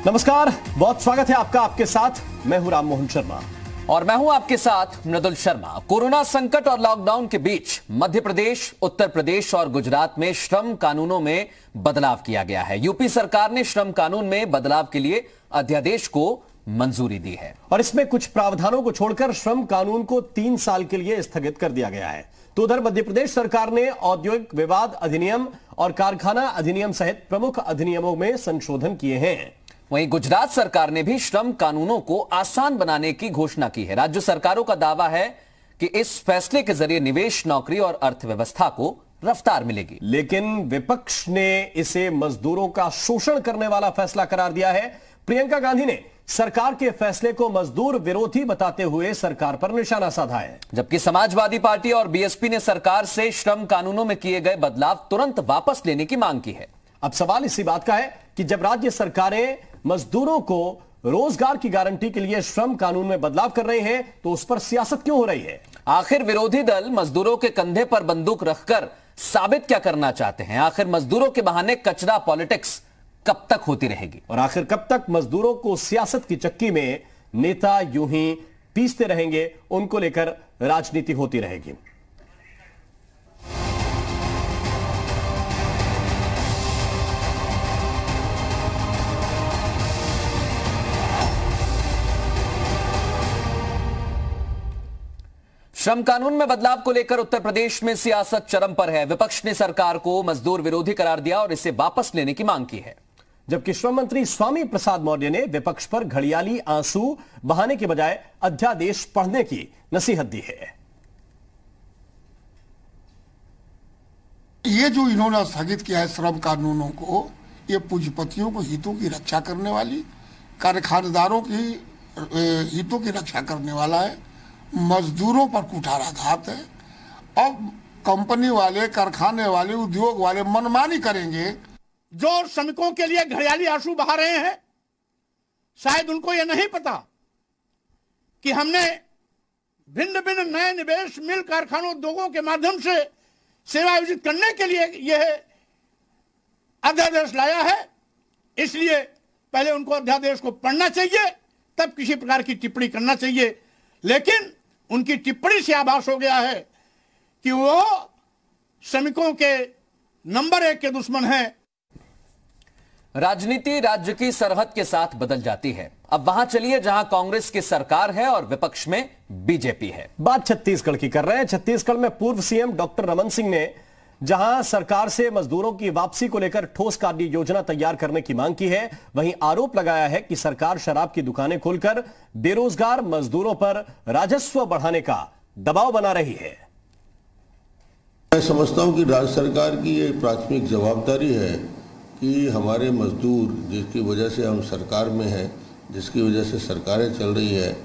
नमस्कार, बहुत स्वागत है आपका। आपके साथ मैं हूं राम मोहन शर्मा और मैं हूं आपके साथ मृदुल शर्मा। कोरोना संकट और लॉकडाउन के बीच मध्य प्रदेश, उत्तर प्रदेश और गुजरात में श्रम कानूनों में बदलाव किया गया है। यूपी सरकार ने श्रम कानून में बदलाव के लिए अध्यादेश को मंजूरी दी है और इसमें कुछ प्रावधानों को छोड़कर श्रम कानून को 3 साल के लिए स्थगित कर दिया गया है। तो उधर मध्य प्रदेश सरकार ने औद्योगिक विवाद अधिनियम और कारखाना अधिनियम सहित प्रमुख अधिनियमों में संशोधन किए हैं। वहीं गुजरात सरकार ने भी श्रम कानूनों को आसान बनाने की घोषणा की है। राज्य सरकारों का दावा है कि इस फैसले के जरिए निवेश, नौकरी और अर्थव्यवस्था को रफ्तार मिलेगी। लेकिन विपक्ष ने इसे मजदूरों का शोषण करने वाला फैसला करार दिया है। प्रियंका गांधी ने सरकार के फैसले को मजदूर विरोधी बताते हुए सरकार पर निशाना साधा है, जबकि समाजवादी पार्टी और बीएसपी ने सरकार से श्रम कानूनों में किए गए बदलाव तुरंत वापस लेने की मांग की है। अब सवाल इसी बात का है कि जब राज्य सरकारें मजदूरों को रोजगार की गारंटी के लिए श्रम कानून में बदलाव कर रहे हैं तो उस पर सियासत क्यों हो रही है? आखिर विरोधी दल मजदूरों के कंधे पर बंदूक रखकर साबित क्या करना चाहते हैं? आखिर मजदूरों के बहाने कचरा पॉलिटिक्स कब तक होती रहेगी? और आखिर कब तक मजदूरों को सियासत की चक्की में नेता यूं ही पीसते रहेंगे, उनको लेकर राजनीति होती रहेगी? श्रम कानून में बदलाव को लेकर उत्तर प्रदेश में सियासत चरम पर है। विपक्ष ने सरकार को मजदूर विरोधी करार दिया और इसे वापस लेने की मांग की है, जबकि श्रम मंत्री स्वामी प्रसाद मौर्य ने विपक्ष पर घड़ियाली आंसू बहाने के बजाय अध्यादेश पढ़ने की नसीहत दी है। ये जो इन्होंने स्थगित किया है श्रम कानूनों को, ये पूंजीपतियों को हितों की रक्षा करने वाली, कारखानेदारों की हितों की रक्षा करने वाला है, मजदूरों पर कुठाराघात है। अब कंपनी वाले, कारखाने वाले, उद्योग वाले मनमानी करेंगे। जो श्रमिकों के लिए घड़ियाली आंसू बहा रहे हैं, शायद उनको यह नहीं पता कि हमने भिन्न भिन्न नए निवेश, मिल, कारखानों, उद्योगों के माध्यम से सेवा आयोजित करने के लिए यह अध्यादेश लाया है। इसलिए पहले उनको अध्यादेश को पढ़ना चाहिए, तब किसी प्रकार की टिप्पणी करना चाहिए। लेकिन उनकी टिप्पणी से आभास हो गया है कि वो श्रमिकों के नंबर 1 के दुश्मन हैं। राजनीति राज्य की सरहद के साथ बदल जाती है। अब वहां चलिए जहां कांग्रेस की सरकार है और विपक्ष में बीजेपी है। बात छत्तीसगढ़ की कर रहे हैं। छत्तीसगढ़ में पूर्व सीएम डॉक्टर रमन सिंह ने जहां सरकार से मजदूरों की वापसी को लेकर ठोस कार्य योजना तैयार करने की मांग की है, वहीं आरोप लगाया है कि सरकार शराब की दुकानें खोलकर बेरोजगार मजदूरों पर राजस्व बढ़ाने का दबाव बना रही है। मैं समझता हूं कि राज्य सरकार की ये प्राथमिक जवाबदारी है कि हमारे मजदूर, जिसकी वजह से हम सरकार में हैं, जिसकी वजह से सरकारें चल रही है,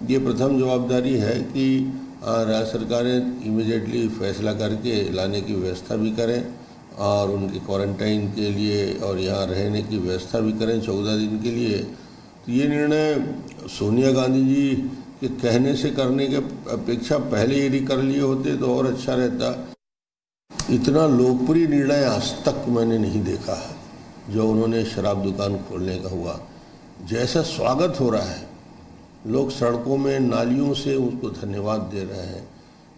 ये प्रथम जवाबदारी है कि राज्य सरकारें इमीडिएटली फैसला करके लाने की व्यवस्था भी करें और उनके क्वारंटाइन के लिए और यहाँ रहने की व्यवस्था भी करें 14 दिन के लिए। तो ये निर्णय सोनिया गांधी जी के कहने से करने के अपेक्षा पहले यदि कर लिए होते तो और अच्छा रहता। इतना लोकप्रिय निर्णय आज तक मैंने नहीं देखा है जो उन्होंने शराब दुकान खोलने का हुआ। जैसा स्वागत हो रहा है, लोग सड़कों में नालियों से उसको धन्यवाद दे रहे हैं।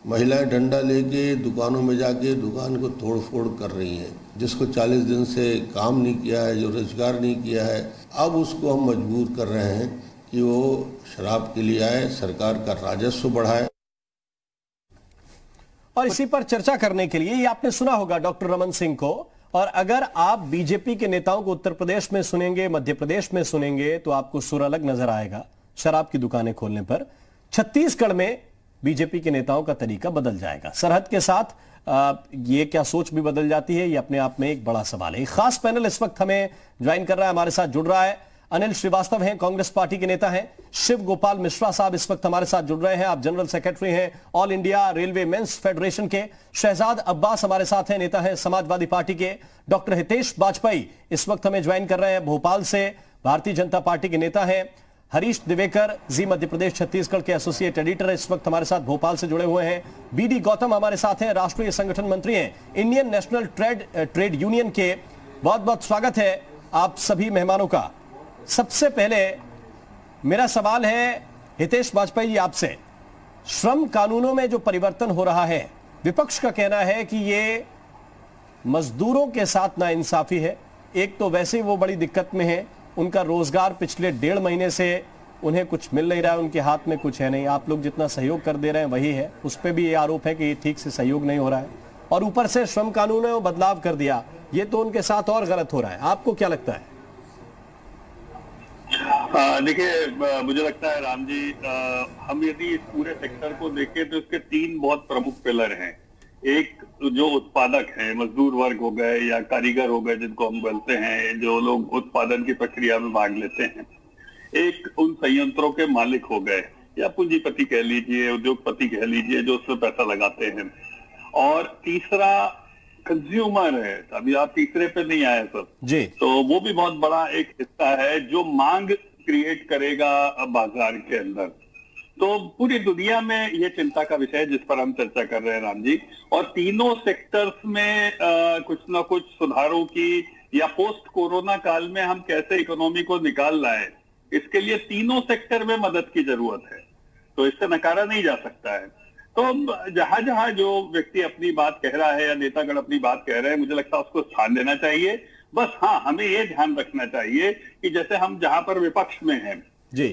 महिलाएं डंडा लेके दुकानों में जाके दुकान को तोड़ फोड़ कर रही हैं। जिसको 40 दिन से काम नहीं किया है, जो रोजगार नहीं किया है, अब उसको हम मजबूर कर रहे हैं कि वो शराब के लिए आए, सरकार का राजस्व बढ़ाए। और इसी पर चर्चा करने के लिए ये आपने सुना होगा डॉक्टर रमन सिंह को। और अगर आप बीजेपी के नेताओं को उत्तर प्रदेश में सुनेंगे, मध्य प्रदेश में सुनेंगे, तो आपको सुर अलग नजर आएगा शराब की दुकानें खोलने पर। छत्तीसगढ़ में बीजेपी के नेताओं का तरीका बदल जाएगा। सरहद के साथ ये क्या सोच भी बदल जाती है, ये अपने आप में एक बड़ा सवाल है। एक खास पैनल इस वक्त हमें ज्वाइन कर रहा है, हमारे साथ जुड़ रहा है। अनिल श्रीवास्तव हैं, कांग्रेस पार्टी के नेता हैं। शिव गोपाल मिश्रा साहब इस वक्त हमारे साथ जुड़ रहे हैं, आप जनरल सेक्रेटरी हैं all India railway mains federation के। शहजाद अब्बास हमारे साथ हैं, नेता हैं समाजवादी पार्टी के। डॉक्टर हितेश वाजपेयी इस वक्त हमें ज्वाइन कर रहे हैं भोपाल से, भारतीय जनता पार्टी के नेता हैं। हरीश दिवेकर जी मध्य प्रदेश छत्तीसगढ़ के एसोसिएट एडिटर इस वक्त हमारे साथ भोपाल से जुड़े हुए हैं। बीडी गौतम हमारे साथ हैं, राष्ट्रीय संगठन मंत्री हैं, इंडियन नेशनल ट्रेड यूनियन के। बहुत बहुत स्वागत है आप सभी मेहमानों का। सबसे पहले मेरा सवाल है हितेश वाजपेयी जी आपसे, श्रम कानूनों में जो परिवर्तन हो रहा है, विपक्ष का कहना है कि ये मजदूरों के साथ नाइंसाफी है। एक तो वैसे ही वो बड़ी दिक्कत में है, उनका रोजगार पिछले 1.5 महीने से उन्हें कुछ मिल नहीं रहा है, उनके हाथ में कुछ है नहीं। आप लोग जितना सहयोग कर दे रहे हैं वही है, उस पर भी ये आरोप है कि ये ठीक से सहयोग नहीं हो रहा है। और ऊपर से श्रम कानून में वो बदलाव कर दिया, ये तो उनके साथ और गलत हो रहा है। आपको क्या लगता है? देखिए, मुझे लगता है राम जी, हम यदि इस पूरे सेक्टर को देखें तो इसके 3 बहुत प्रमुख पिलर हैं। एक जो उत्पादक है, मजदूर वर्ग हो गए या कारीगर हो गए जिनको हम बोलते हैं, जो लोग उत्पादन की प्रक्रिया में भाग लेते हैं। एक उन संयंत्रों के मालिक हो गए या पूंजीपति कह लीजिए, उद्योगपति कह लीजिए, जो उसमें पैसा लगाते हैं। और तीसरा कंज्यूमर है। अभी आप तीसरे पे नहीं आए सर जी, तो वो भी बहुत बड़ा एक हिस्सा है जो मांग क्रिएट करेगा बाजार के अंदर। तो पूरी दुनिया में ये चिंता का विषय है जिस पर हम चर्चा कर रहे हैं राम जी। और तीनों सेक्टर्स में कुछ ना कुछ सुधारों की, या पोस्ट कोरोना काल में हम कैसे इकोनॉमी को निकाल लाए, इसके लिए तीनों सेक्टर में मदद की जरूरत है। तो इससे नकारा नहीं जा सकता है। तो जहां जहां जो व्यक्ति अपनी बात कह रहा है या नेतागण अपनी बात कह रहे हैं, मुझे लगता है उसको स्थान देना चाहिए। बस हाँ, हमें ये ध्यान रखना चाहिए कि जैसे हम जहां पर विपक्ष में हैं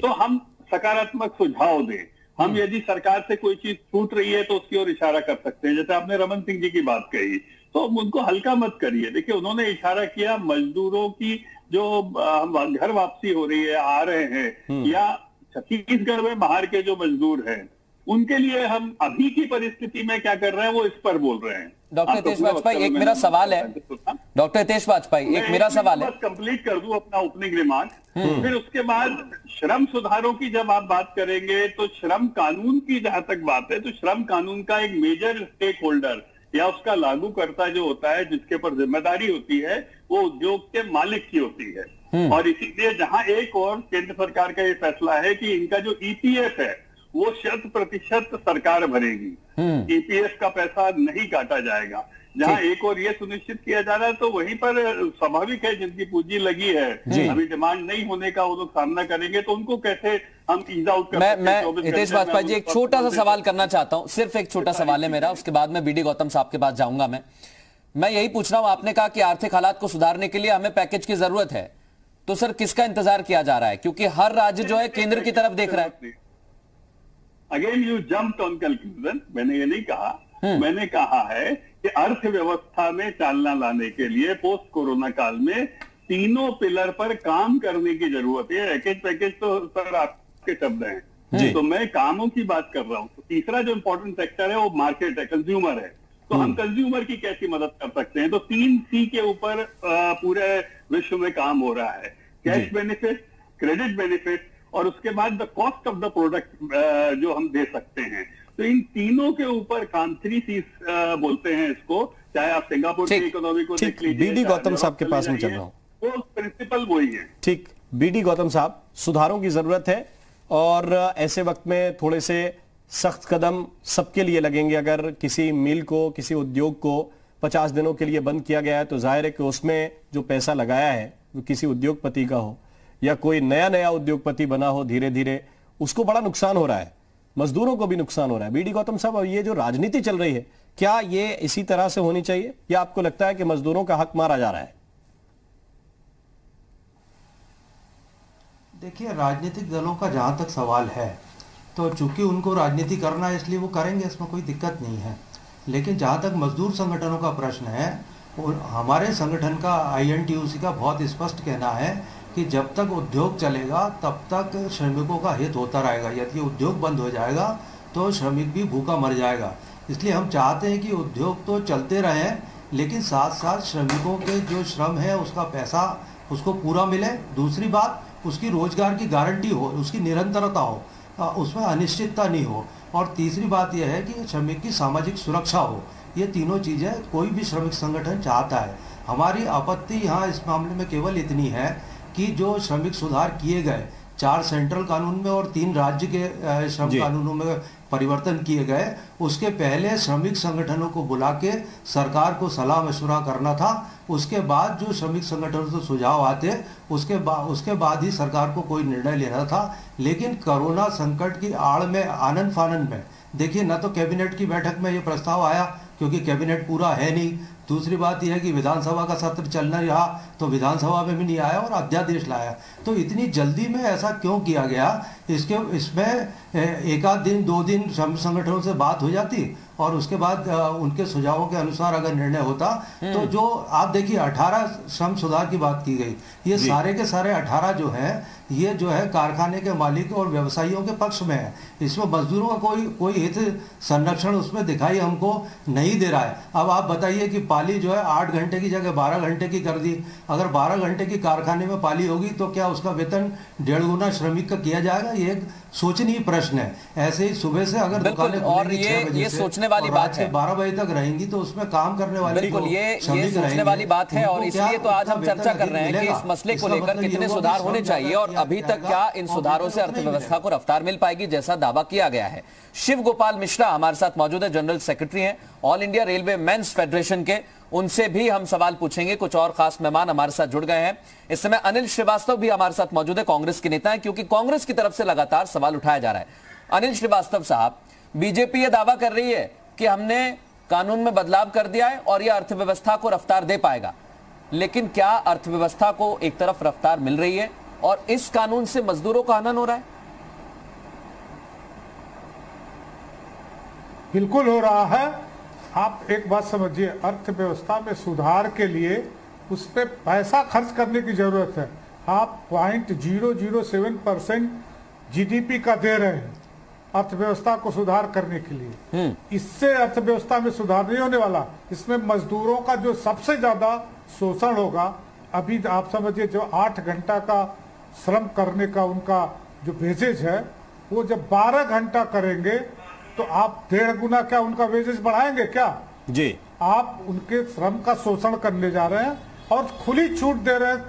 तो हम सकारात्मक सुझाव दें। हम यदि सरकार से कोई चीज छूट रही है तो उसकी ओर इशारा कर सकते हैं। जैसे आपने रमन सिंह जी की बात कही, तो उनको हल्का मत करिए। देखिए, उन्होंने इशारा किया मजदूरों की जो घर वापसी हो रही है, आ रहे हैं, या छत्तीसगढ़ में बाहर के जो मजदूर हैं, उनके लिए हम अभी की परिस्थिति में क्या कर रहे हैं वो इस पर बोल रहे हैं। डॉक्टर हितेश वाजपेयी, एक मेरा सवाल है। डॉक्टर हितेश वाजपेयी, एक मेरा सवाल है, कंप्लीट कर दूं अपना ओपनिंग रिमार्क, फिर उसके बाद श्रम सुधारों की जब आप बात करेंगे तो श्रम कानून की जहां तक बात है, तो श्रम कानून का एक मेजर स्टेक होल्डर या उसका लागूकर्ता जो होता है, जिसके ऊपर जिम्मेदारी होती है, वो उद्योग के मालिक की होती है। और इसीलिए जहां एक और केंद्र सरकार का ये फैसला है कि इनका जो ईपीएफ है वो 100% सरकार भरेगी, ईपीएफ का पैसा नहीं काटा जाएगा। जहां एक और ये सुनिश्चित किया जा रहा है, तो वहीं पर स्वाभाविक है जिनकी पूंजी लगी है, अभी डिमांड नहीं होने का वो लोग सामना करेंगे, तो उनको कैसे हम ईज आउट कर सकते हैं। मैं हितेश वाजपेयी जी एक छोटा सा सवाल करना चाहता हूं, सिर्फ एक छोटा सवाल है मेरा, उसके बाद में बीडी गौतम साहब के पास जाऊंगा। मैं यही पूछ रहा हूं, आपने कहा कि आर्थिक हालात को सुधारने के लिए हमें पैकेज की जरूरत है, तो सर किसका इंतजार किया जा रहा है? क्योंकि हर राज्य जो है केंद्र की तरफ देख रहा है। Again you jumped on conclusion. मैंने ये नहीं कहा, मैंने कहा है कि अर्थव्यवस्था में चालना लाने के लिए पोस्ट कोरोना काल में तीनों पिलर पर काम करने की जरूरत है। पैकेज तो सर आपके शब्द हैं, तो मैं कामों की बात कर रहा हूं। तो तीसरा जो इंपॉर्टेंट सेक्टर है वो मार्केट है, कंज्यूमर है। तो हम कंज्यूमर की कैसी मदद कर सकते हैं? तो 3 C के ऊपर पूरे विश्व में काम हो रहा है, कैश बेनिफिट, क्रेडिट बेनिफिट, और उसके बाद the cost of the product जो हम दे सकते हैं। तो इन तीनों के ऊपर काम, 3 C's बोलते हैं इसको। चाहे आप सिंगापुर की इकोनॉमी को देख लीजिए, बीडी गौतम साहब के पास में चल रहा हूं, वो प्रिंसिपल वही है। ठीक, बीडी गौतम साहब, सुधारों की जरूरत है और ऐसे वक्त में थोड़े से सख्त कदम सबके लिए लगेंगे। अगर किसी मिल को, किसी उद्योग को 50 दिनों के लिए बंद किया गया है, तो जाहिर है कि उसमें जो पैसा लगाया है वो किसी उद्योगपति का हो या कोई नया उद्योगपति बना हो, धीरे धीरे उसको बड़ा नुकसान हो रहा है, मजदूरों को भी नुकसान हो रहा है। बीडी गौतम साहब, अब ये जो राजनीति चल रही है, क्या ये इसी तरह से होनी चाहिए या आपको लगता है कि मजदूरों का हक मारा जा रहा है? देखिए, राजनीतिक दलों का जहां तक सवाल है, तो चूंकि उनको राजनीति करना है इसलिए वो करेंगे, इसमें कोई दिक्कत नहीं है। लेकिन जहां तक मजदूर संगठनों का प्रश्न है, और हमारे संगठन का INTUC का बहुत स्पष्ट कहना है कि जब तक उद्योग चलेगा तब तक श्रमिकों का हित होता रहेगा। यदि उद्योग बंद हो जाएगा तो श्रमिक भी भूखा मर जाएगा। इसलिए हम चाहते हैं कि उद्योग तो चलते रहें, लेकिन साथ साथ श्रमिकों के जो श्रम है उसका पैसा उसको पूरा मिले। दूसरी बात, उसकी रोजगार की गारंटी हो, उसकी निरंतरता हो, उसमें अनिश्चितता नहीं हो। और तीसरी बात यह है कि श्रमिक की सामाजिक सुरक्षा हो। ये तीनों चीज़ें कोई भी श्रमिक संगठन चाहता है। हमारी आपत्ति यहाँ इस मामले में केवल इतनी है कि जो श्रमिक सुधार किए गए 4 सेंट्रल कानून में और 3 राज्य के श्रम कानूनों में परिवर्तन किए गए, उसके पहले श्रमिक संगठनों को बुला के सरकार को सलाह मशवरा करना था। उसके बाद जो श्रमिक संगठनों से सुझाव आते उसके बाद ही सरकार को कोई निर्णय लेना था। लेकिन कोरोना संकट की आड़ में आनन फानन में देखिए, न तो कैबिनेट की बैठक में ये प्रस्ताव आया क्योंकि कैबिनेट पूरा है नहीं, दूसरी बात यह है कि विधानसभा का सत्र चलना रहा तो विधानसभा में भी नहीं आया और अध्यादेश लाया। तो इतनी जल्दी में ऐसा क्यों किया गया? इसमें एक आध दिन 2 दिन श्रम संगठनों से बात हो जाती और उसके बाद उनके सुझावों के अनुसार अगर निर्णय होता तो जो आप देखिए 18 श्रम सुधार की बात की गई, ये सारे के सारे 18 जो है ये जो है कारखाने के मालिक और व्यवसायियों के पक्ष में है। इसमें मजदूरों का कोई हित संरक्षण उसमें दिखाई हमको नहीं दे रहा है। अब आप बताइए कि पाली जो है 8 घंटे की जगह 12 घंटे की कर दी। अगर 12 घंटे की कारखाने में पाली होगी तो क्या उसका वेतन 1.5 गुना श्रमिक का किया जाएगा? ये एक सोचनीय प्रश्न है। ऐसे ही सुबह से अगर दुकानें खुलेंगी 6 बजे से सोचने वाली बात है, 12 बजे तक रहेंगी तो उसमें काम करने वाले बिल्कुल ये सोचने वाली बात है। और इसलिए तो आज हम चर्चा कर रहे हैं कि इस मसले को लेकर कितने सुधार होने चाहिए और अभी तक क्या इन सुधारों से अर्थव्यवस्था को रफ्तार मिल पाएगी जैसा दावा किया गया है। शिव गोपाल मिश्रा हमारे साथ मौजूद है, जनरल सेक्रेटरी हैं all India railway mains federation के। उनसे भी हम सवाल पूछेंगे। कुछ और खास मेहमान हमारे साथ जुड़ गए हैं। इस समय अनिल श्रीवास्तव भी हमारे साथ मौजूद है, कांग्रेस के नेता हैं, क्योंकि कांग्रेस की तरफ से लगातार सवाल उठाया जा रहा है। अनिल श्रीवास्तव साहब, बीजेपी ये दावा कर रही है कि हमने कानून में बदलाव कर दिया है और यह अर्थव्यवस्था को रफ्तार दे पाएगा, लेकिन क्या अर्थव्यवस्था को एक तरफ रफ्तार मिल रही है और इस कानून से मजदूरों का हनन हो रहा है? बिल्कुल हो रहा है। आप एक बात समझिए, अर्थव्यवस्था में सुधार के लिए उस पर पैसा खर्च करने की जरूरत है। आप 0.007% जीडीपी का दे रहे हैं अर्थव्यवस्था को सुधार करने के लिए। इससे अर्थव्यवस्था में सुधार नहीं होने वाला। इसमें मजदूरों का जो सबसे ज्यादा शोषण होगा। अभी आप समझिए जो 8 घंटा का श्रम करने का उनका जो वेजेज है, वो जब 12 घंटा करेंगे तो आप 1.5 गुना क्या उनका वेजेस बढ़ाएंगे क्या? जी, आप उनके श्रम का शोषण करने जा रहे हैं और खुली छूट दे रहे हैं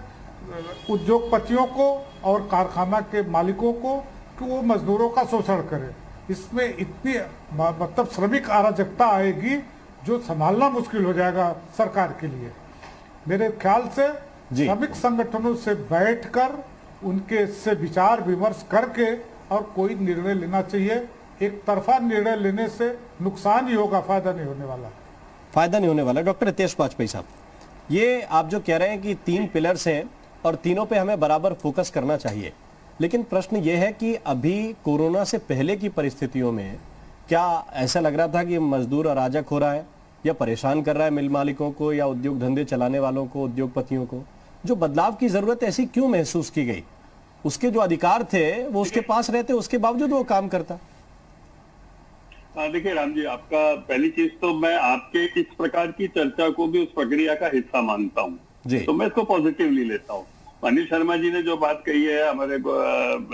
उद्योगपतियों को और कारखाना के मालिकों को कि वो मजदूरों का शोषण करें। इसमें इतनी मतलब श्रमिक अराजकता आएगी जो संभालना मुश्किल हो जाएगा सरकार के लिए। मेरे ख्याल से श्रमिक संगठनों से बैठकर उनके से विचार विमर्श करके और कोई निर्णय लेना चाहिए। एक तरफा निर्णय लेने से नुकसान ही होगा, फायदा नहीं होने वाला। फायदा नहीं होने वाला। डॉक्टर हितेश वाजपेयी साहब, ये आप जो कह रहे हैं कि 3 पिलर्स हैं और तीनों पे हमें बराबर फोकस करना चाहिए, लेकिन प्रश्न ये है कि अभी कोरोना से पहले की परिस्थितियों में क्या ऐसा लग रहा था कि मजदूर अराजक हो रहा है या परेशान कर रहा है मिल मालिकों को या उद्योग धंधे चलाने वालों को, उद्योगपतियों को? जो बदलाव की जरूरत ऐसी क्यों महसूस की गई? उसके जो अधिकार थे वो उसके पास रहते, उसके बावजूद वो काम करता। देखिए राम जी, आपका पहली चीज तो मैं आपके इस प्रकार की चर्चा को भी उस प्रक्रिया का हिस्सा मानता हूँ, तो मैं इसको पॉजिटिवली लेता हूँ। अनिल शर्मा जी ने जो बात कही है, हमारे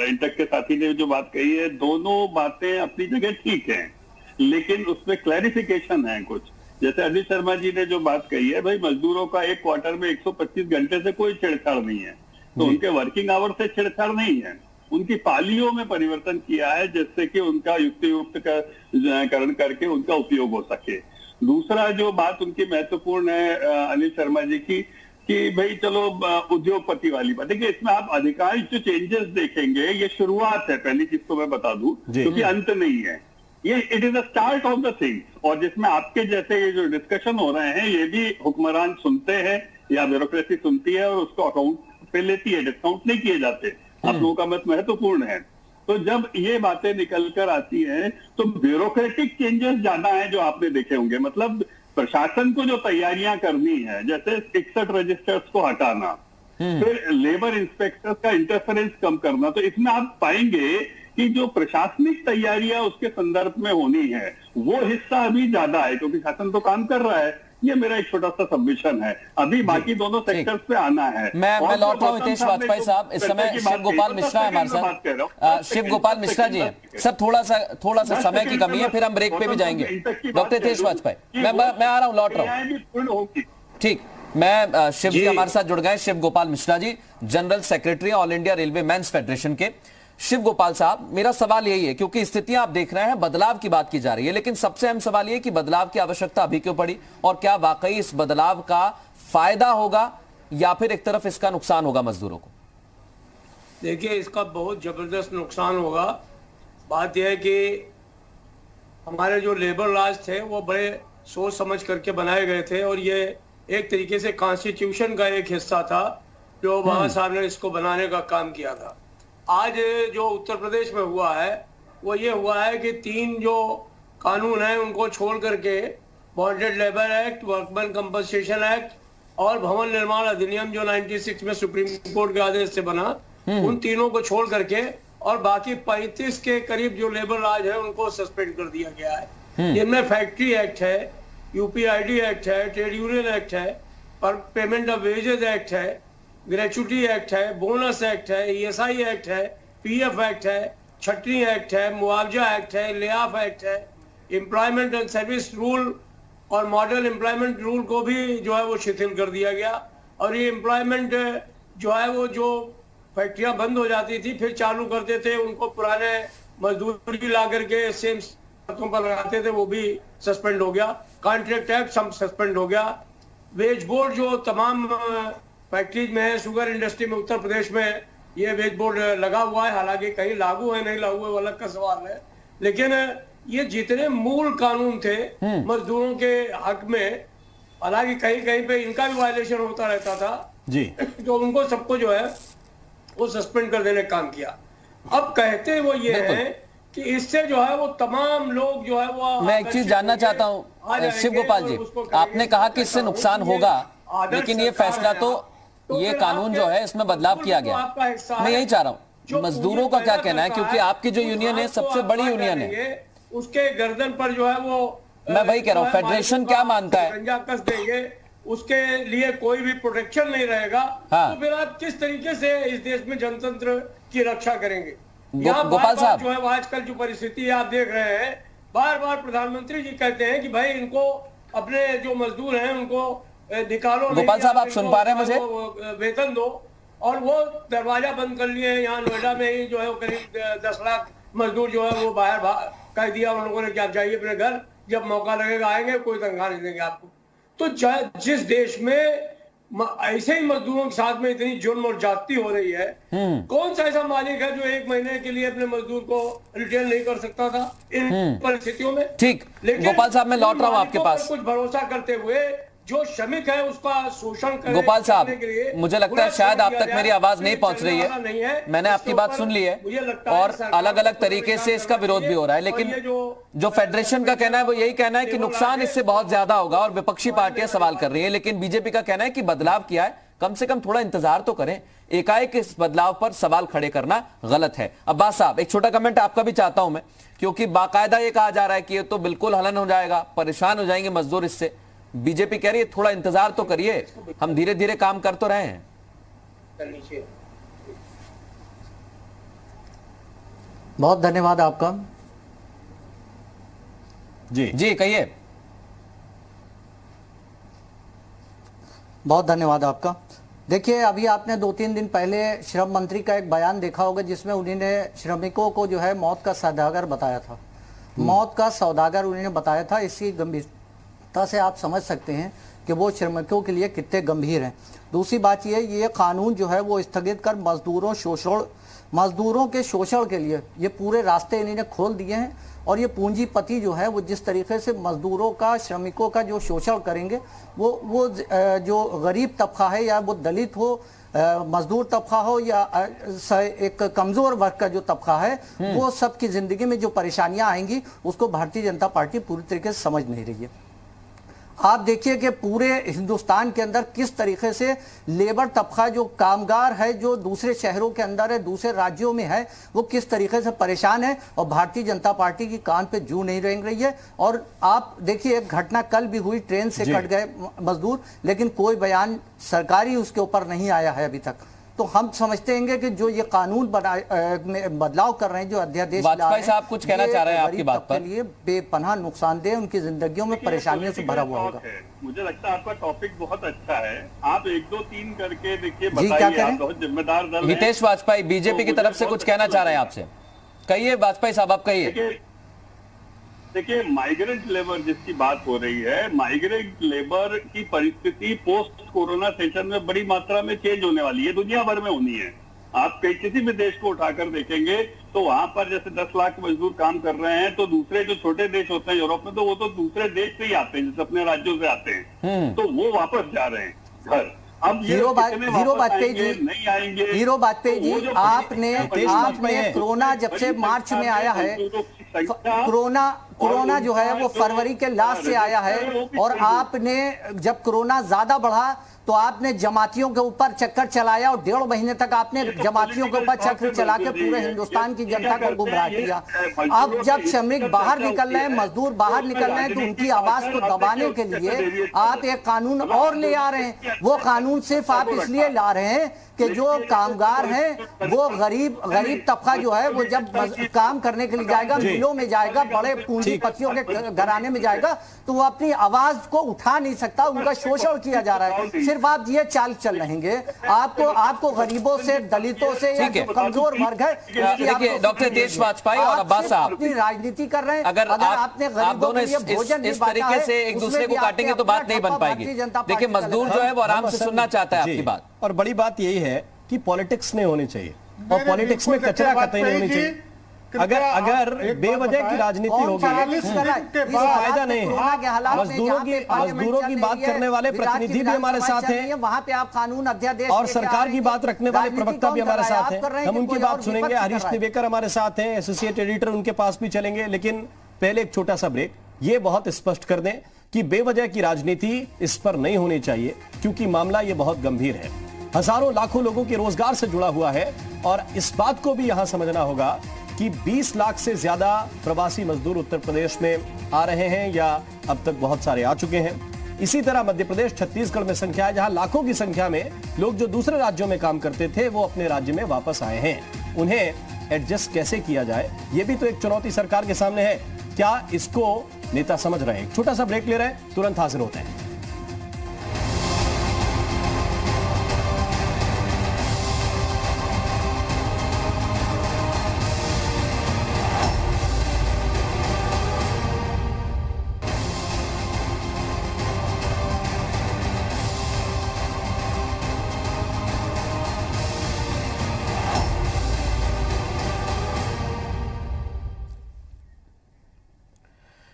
इंटक के साथी ने जो बात कही है, दोनों बातें अपनी जगह ठीक हैं, लेकिन उसमें क्लैरिफिकेशन है कुछ। जैसे अनिल शर्मा जी ने जो बात कही है, भाई मजदूरों का एक क्वार्टर में 125 घंटे से कोई छेड़छाड़ नहीं है, तो उनके वर्किंग आवर से छेड़छाड़ नहीं है, उनकी पालियों में परिवर्तन किया है जिससे कि उनका युक्त करण करके उनका उपयोग हो सके। दूसरा जो बात उनकी महत्वपूर्ण है अनिल शर्मा जी की, कि भाई चलो उद्योगपति वाली बात। देखिए इसमें आप अधिकांश जो चेंजेस देखेंगे ये शुरुआत है, पहली चीज तो मैं बता दूं, क्योंकि अंत नहीं है ये, it is the start of the things. और जिसमें आपके जैसे ये जो डिस्कशन हो रहे हैं, ये भी हुक्मरान सुनते हैं या ब्यूरोक्रेसी सुनती है और उसको अकाउंट पे लेती है, डिस्काउंट नहीं किए जाते। आप लोगों का मत महत्वपूर्ण है। तो जब ये बातें निकल कर आती हैं तो ब्यूरोक्रेटिक चेंजेस ज्यादा हैं जो आपने देखे होंगे। मतलब प्रशासन को जो तैयारियां करनी है, जैसे 61 रजिस्टर्स को हटाना, फिर लेबर इंस्पेक्टर्स का इंटरफेरेंस कम करना, तो इसमें आप पाएंगे कि जो प्रशासनिक तैयारियां उसके संदर्भ में होनी है वो हिस्सा अभी ज्यादा है, क्योंकि शासन तो काम कर रहा है। ये मेरा एक छोटा सा सबमिशन है, अभी बाकी दोनों सेक्टर्स पे आना है। मैं लौट रहा हूं हितेश वाजपेयी साहब। इस समय शिव गोपाल मिश्रा है हमारे साथ। शिव गोपाल मिश्रा जी हैं सर, थोड़ा सा समय की कमी है, फिर हम ब्रेक पे भी जाएंगे। डॉक्टर हितेश वाजपेयी, मैं आ रहा हूं, लौट रहा हूं। ठीक, मैं शिव जी हमारे साथ जुड़ गए। Shiv Gopal Mishra ji, General Secretary All India railway mains federation के। शिव गोपाल साहब, मेरा सवाल यही है, क्योंकि स्थितियां आप देख रहे हैं, बदलाव की बात की जा रही है, लेकिन सबसे अहम सवाल यह कि बदलाव की आवश्यकता अभी क्यों पड़ी और क्या वाकई इस बदलाव का फायदा होगा या फिर एक तरफ इसका नुकसान होगा मजदूरों को? देखिए, इसका बहुत जबरदस्त नुकसान होगा। बात यह है कि हमारे जो लेबर लॉज थे वो बड़े सोच समझ करके बनाए गए थे और ये एक तरीके से कॉन्स्टिट्यूशन का एक हिस्सा था जो बाबा साहब ने इसको बनाने का काम किया था। आज जो उत्तर प्रदेश में हुआ है वो ये हुआ है कि 3 जो कानून हैं उनको छोड़ करके bonded labour act, workman compensation act और भवन निर्माण अधिनियम जो 96 में सुप्रीम कोर्ट के आदेश से बना, उन तीनों को छोड़ करके और बाकी 35 के करीब जो लेबर लॉज है उनको सस्पेंड कर दिया गया है। इनमें फैक्ट्री एक्ट है, यूपीआईडी एक्ट है, ट्रेड यूनियन एक्ट है, पेमेंट ऑफ वेजेज एक्ट है, ग्रेचुटी एक्ट है, बोनस एक्ट है, ईएसआई एक्ट है, पीएफ एक्ट है, छटनी एक्ट है, मुआवजा एक्ट है, ले ऑफ एक्ट है, एम्प्लॉयमेंट एंड सर्विस रूल और मॉडल एम्प्लॉयमेंट रूल को भी जो है वो शिथिल कर दिया गया। और ये एम्प्लॉयमेंट जो है वो जो फैक्ट्रियां बंद हो जाती थी फिर चालू करते थे, उनको पुराने मजदूरी ला करके सेम शर्तों पर लगाते थे, वो भी सस्पेंड हो गया। कॉन्ट्रैक्ट एक्ट सब सस्पेंड हो गया। वेज बोर्ड जो तमाम फैक्ट्रीज में है, शुगर इंडस्ट्री में उत्तर प्रदेश में ये वेज बोर्ड लगा हुआ है, हालांकि कहीं लागू है नहीं लागू है वो अलग का सवाल है, लेकिन ये जितने मूल कानून थे मजदूरों के हक में, हालांकि कहीं कहीं पे इनका भी वायलेशन होता रहता था जी, तो उनको सबको जो है वो सस्पेंड कर देने का काम किया। अब कहते वो ये है कि इससे जो है वो तमाम लोग जो है वो, मैं एक चीज जानना चाहता हूँ शिव गोपाल जी, आपने कहा कि इससे नुकसान होगा, लेकिन ये फैसला तो ये कानून जो है इसमें बदलाव किया गया। मैं यही चाह रहा हूँ मजदूरों का क्या कहना है, क्योंकि आपकी जो यूनियन है सबसे बड़ी यूनियन है, उसके गर्दन पर जो है वो मैं वही कह रहा हूँ, फेडरेशन क्या मानता है, कस देंगे, उसके लिए कोई भी प्रोटेक्शन नहीं रहेगा। हाँ। तो फिर आप किस तरीके से इस देश में जनतंत्र की रक्षा करेंगे? गोपाल साहब जो है आजकल जो परिस्थिति आप देख रहे हैं, बार बार प्रधानमंत्री जी कहते हैं कि भाई इनको अपने जो मजदूर हैं उनको निकालो। गोपाल साहब आप सुन पा रहे हैं मुझे? वेतन दो, और वो दरवाजा बंद कर लिए। यहाँ नोएडा में ही जो है करीब 10 लाख मजदूर जो है वो बाहर कह दिया उन लोगों ने कि आप जाइए अपने घर, जब मौका लगेगा आएंगे, कोई तनख्वाह नहीं देंगे आपको। तो जिस देश में ऐसे ही मजदूरों के साथ में इतनी जुर्म और जाती हो रही है, कौन सा ऐसा मालिक है जो 1 महीने के लिए अपने मजदूर को रिटेन नहीं कर सकता था इन परिस्थितियों में? ठीक, गोपाल साहब मैं लौट रहा हूं आपके पास। कुछ भरोसा करते हुए जो श्रमिक है उसका शोषण करने गोपाल साहब के लिए मुझे लगता है शायद आप तक मेरी आवाज नहीं पहुंच रही है, मैंने आपकी बात सुन ली है और अलग अलग तरीके से इसका विरोध भी हो रहा है, लेकिन जो फेडरेशन का कहना है वो यही कहना है कि नुकसान इससे बहुत ज्यादा होगा और विपक्षी पार्टियां सवाल कर रही है, लेकिन बीजेपी का कहना है कि बदलाव किया है, कम से कम थोड़ा इंतजार तो करें, एकाएक इस बदलाव पर सवाल खड़े करना गलत है। अब्बास साहब एक छोटा कमेंट आपका भी चाहता हूं मैं, क्योंकि बाकायदा ये कहा जा रहा है कि ये तो बिल्कुल हलन हो जाएगा, परेशान हो जाएंगे मजदूर इससे, बीजेपी कह रही है थोड़ा इंतजार तो करिए, हम धीरे धीरे काम कर तो रहे हैं। बहुत धन्यवाद आपका। जी कहिए। बहुत धन्यवाद आपका। देखिए, अभी आपने 2-3 दिन पहले श्रम मंत्री का एक बयान देखा होगा जिसमें उन्होंने श्रमिकों को जो है मौत का सौदागर बताया था, मौत का सौदागर उन्होंने बताया था। इसकी गंभीरता से आप समझ सकते हैं कि वो श्रमिकों के लिए कितने गंभीर हैं। दूसरी बात ये कानून जो है वो स्थगित कर मजदूरों के शोषण के लिए ये पूरे रास्ते इन्होंने खोल दिए हैं, और ये पूंजीपति जो है वो जिस तरीके से मजदूरों का, श्रमिकों का जो शोषण करेंगे, वो जो गरीब तबका है या वो दलित हो, मजदूर तबका हो या एक कमजोर वर्ग का जो तबका है, वो सबकी जिंदगी में जो परेशानियां आएंगी उसको भारतीय जनता पार्टी पूरी तरीके से समझ नहीं रही है। आप देखिए कि पूरे हिंदुस्तान के अंदर किस तरीके से लेबर तबका जो कामगार है, जो दूसरे शहरों के अंदर है, दूसरे राज्यों में है, वो किस तरीके से परेशान है, और भारतीय जनता पार्टी की कान पे जू नहीं रेंग रही है। और आप देखिए एक घटना कल भी हुई, ट्रेन से कट गए मजदूर, लेकिन कोई बयान सरकारी उसके ऊपर नहीं आया है अभी तक। तो हम समझते हैं कि जो ये कानून बदलाव कर रहे हैं, जो अध्यादेश वाजपेयी साहब कुछ कहना चाह रहे हैं आपकी बात पर, लिए बेपनाह नुकसानदेह, उनकी जिंदगियों में परेशानियों से भरा हुआ होगा। मुझे लगता है आपका टॉपिक बहुत अच्छा है, आप 1, 2, 3 करके देखिए, बताइए। आप बहुत जिम्मेदार दल हैं। हितेश वाजपेयी बीजेपी की तरफ से कुछ कहना चाह रहे हैं आपसे, कहिए वाजपेयी साहब, आप कहिए। देखिए, माइग्रेंट लेबर जिसकी बात हो रही है, माइग्रेंट लेबर की परिस्थिति पोस्ट कोरोना सेशन में बड़ी मात्रा में चेंज होने वाली है, दुनिया भर में होनी है। आप किसी भी देश को उठाकर देखेंगे तो वहां पर जैसे 10 लाख मजदूर काम कर रहे हैं, तो दूसरे जो छोटे देश होते हैं यूरोप में, तो वो तो दूसरे देश से ही आते हैं, जैसे अपने राज्यों से आते हैं, तो वो वापस जा रहे हैं घर। अब हीरो वाजपेयी जी, नहीं आएंगे। हीरो वाजपेयी जी, आपने कोरोना जब से मार्च में आया है, कोरोना जो है वो फरवरी के लास्ट से आया है, और आपने जब कोरोना ज्यादा बढ़ा तो आपने जमातियों के ऊपर चक्कर चलाया, और 1.5 महीने तक आपने जमातियों के ऊपर चक्कर चला के पूरे हिंदुस्तान की जनता को गुमराह किया। अब जब श्रमिक बाहर निकल रहे हैं, मजदूर बाहर निकल रहे हैं, तो उनकी आवाज को दबाने के लिए आप एक कानून और ले आ रहे हैं। वो कानून सिर्फ आप इसलिए ला रहे हैं कि जो कामगार हैं, वो गरीब तबका जो है वो जब काम करने के लिए जाएगा, मिलों में जाएगा, बड़े पूंजीपतियों के घराने में जाएगा, तो वो अपनी आवाज को उठा नहीं सकता, उनका शोषण किया जा रहा है। सिर्फ आप ये चाल चल रहेंगे, आपको गरीबों से, दलितों से, या जो कमजोर वर्ग है, देखिए डॉक्टर तेज वाजपेयी और अब्बास साहब अपनी राजनीति कर रहे हैं। अगर आपने आप दोनों इस तरीके से एक दूसरे को काटेंगे तो बात नहीं बन पाएगी। देखिए, मजदूर जो है वो आराम से सुनना चाहता है आपकी बात, और बड़ी बात यही है कि पॉलिटिक्स नहीं होनी चाहिए, और पॉलिटिक्स में कचरा कतई नहीं होनी चाहिए। अगर बेवजह की राजनीति होगी तो फायदा नहीं है। मजदूरों की बात करने वाले प्रतिनिधि भी हमारे साथ हैं, वहां पे आप कानून अध्यादेश और सरकार की बात रखने वाले प्रवक्ता भी हमारे साथ हैं, हम उनकी बात सुनेंगे। हरीश दिवेकर हमारे साथ हैं, एसोसिएट एडिटर, उनके पास भी चलेंगे। लेकिन पहले एक छोटा सा ब्रेक, ये बहुत स्पष्ट कर दें कि बेवजह की राजनीति इस पर नहीं होनी चाहिए, क्योंकि मामला ये बहुत गंभीर है, हजारों लाखों लोगों के रोजगार से जुड़ा हुआ है। और इस बात को भी यहां समझना होगा कि 20 लाख से ज्यादा प्रवासी मजदूर उत्तर प्रदेश में आ रहे हैं, या अब तक बहुत सारे आ चुके हैं। इसी तरह मध्य प्रदेश, छत्तीसगढ़ में संख्या है, जहां लाखों की संख्या में लोग जो दूसरे राज्यों में काम करते थे वो अपने राज्य में वापस आए हैं। उन्हें एडजस्ट कैसे किया जाए, ये भी तो एक चुनौती सरकार के सामने है। क्या इसको नेता समझ रहे हैं? छोटा सा ब्रेक ले रहे हैं, तुरंत हाजिर होते हैं।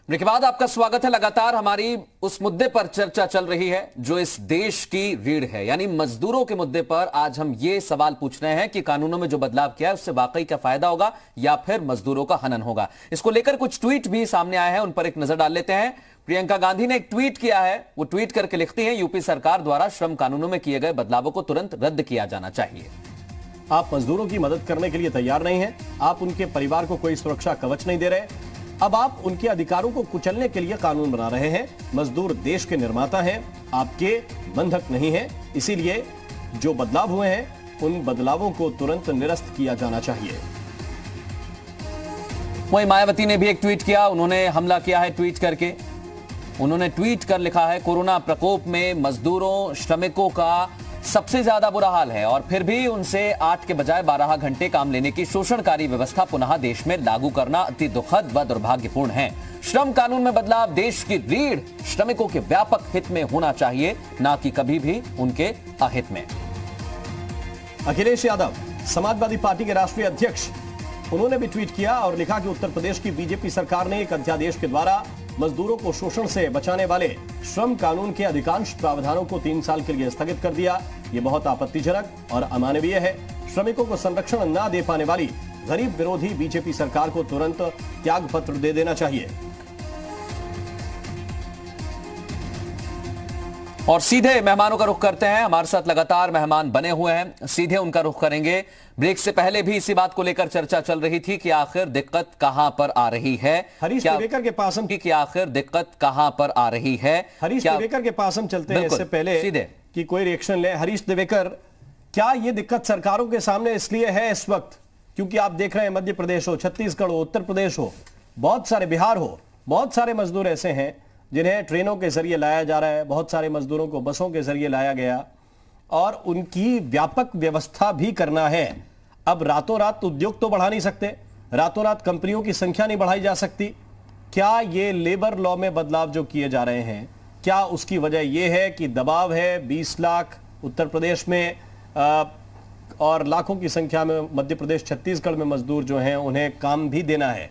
ब्रेक के बाद आपका स्वागत है। लगातार हमारी उस मुद्दे पर चर्चा चल रही है जो इस देश की रीढ़ है, यानी मजदूरों के मुद्दे पर आज हम ये सवाल पूछ रहे हैं कि कानूनों में जो बदलाव किया है उससे वाकई क्या फायदा होगा या फिर मजदूरों का हनन होगा। इसको लेकर कुछ ट्वीट भी सामने आए हैं, उन पर एक नजर डाल लेते हैं। प्रियंका गांधी ने एक ट्वीट किया है, वो ट्वीट करके लिखती हैं, यूपी सरकार द्वारा श्रम कानूनों में किए गए बदलावों को तुरंत रद्द किया जाना चाहिए। आप मजदूरों की मदद करने के लिए तैयार नहीं हैं, आप उनके परिवार को कोई सुरक्षा कवच नहीं दे रहे, अब आप उनके अधिकारों को कुचलने के लिए कानून बना रहे हैं। मजदूर देश के निर्माता हैं, आपके बंधक नहीं हैं, इसीलिए जो बदलाव हुए हैं उन बदलावों को तुरंत निरस्त किया जाना चाहिए। वहीं मायावती ने भी एक ट्वीट किया, उन्होंने हमला किया है ट्वीट करके। उन्होंने ट्वीट कर लिखा है, कोरोना प्रकोप में मजदूरों श्रमिकों का सबसे ज्यादा बुरा हाल है और फिर भी उनसे 8 के बजाय 12 घंटे काम लेने की शोषणकारी व्यवस्था पुनः देश में लागू करना अति दुखद व दुर्भाग्यपूर्ण है। श्रम कानून में बदलाव देश की रीढ़ श्रमिकों के व्यापक हित में होना चाहिए, ना कि कभी भी उनके अहित में। अखिलेश यादव, समाजवादी पार्टी के राष्ट्रीय अध्यक्ष, उन्होंने भी ट्वीट किया और लिखा कि उत्तर प्रदेश की बीजेपी सरकार ने एक अध्यादेश के द्वारा मजदूरों को शोषण से बचाने वाले श्रम कानून के अधिकांश प्रावधानों को 3 साल के लिए स्थगित कर दिया। ये बहुत आपत्तिजनक और अमानवीय है। श्रमिकों को संरक्षण न दे पाने वाली गरीब विरोधी बीजेपी सरकार को तुरंत त्याग पत्र दे देना चाहिए। और सीधे मेहमानों का रुख करते हैं, हमारे साथ लगातार मेहमान बने हुए हैं, सीधे उनका रुख करेंगे। ब्रेक से पहले भी इसी बात को लेकर चर्चा चल रही थी कि आखिर दिक्कत कहां पर आ रही है। हरीश दिवेकर के पास हम कि आखिर दिक्कत कहां पर आ रही है। हरीश दिवेकर के पास हम चलते हैं, इससे पहले सीधे कि कोई रिएक्शन ले। हरीश दिवेकर, क्या ये दिक्कत सरकारों के सामने इसलिए है इस वक्त क्योंकि आप देख रहे हैं मध्य प्रदेश हो, छत्तीसगढ़ हो, उत्तर प्रदेश हो, बहुत सारे बिहार हो, बहुत सारे मजदूर ऐसे हैं जिन्हें ट्रेनों के जरिए लाया जा रहा है, बहुत सारे मजदूरों को बसों के जरिए लाया गया और उनकी व्यापक व्यवस्था भी करना है। अब रातों रात उद्योग तो बढ़ा नहीं सकते, रातों रात कंपनियों की संख्या नहीं बढ़ाई जा सकती, क्या ये लेबर लॉ में बदलाव जो किए जा रहे हैं, क्या उसकी वजह यह है कि दबाव है 20 लाख उत्तर प्रदेश में और लाखों की संख्या में मध्य प्रदेश छत्तीसगढ़ में मजदूर जो हैं उन्हें काम भी देना है?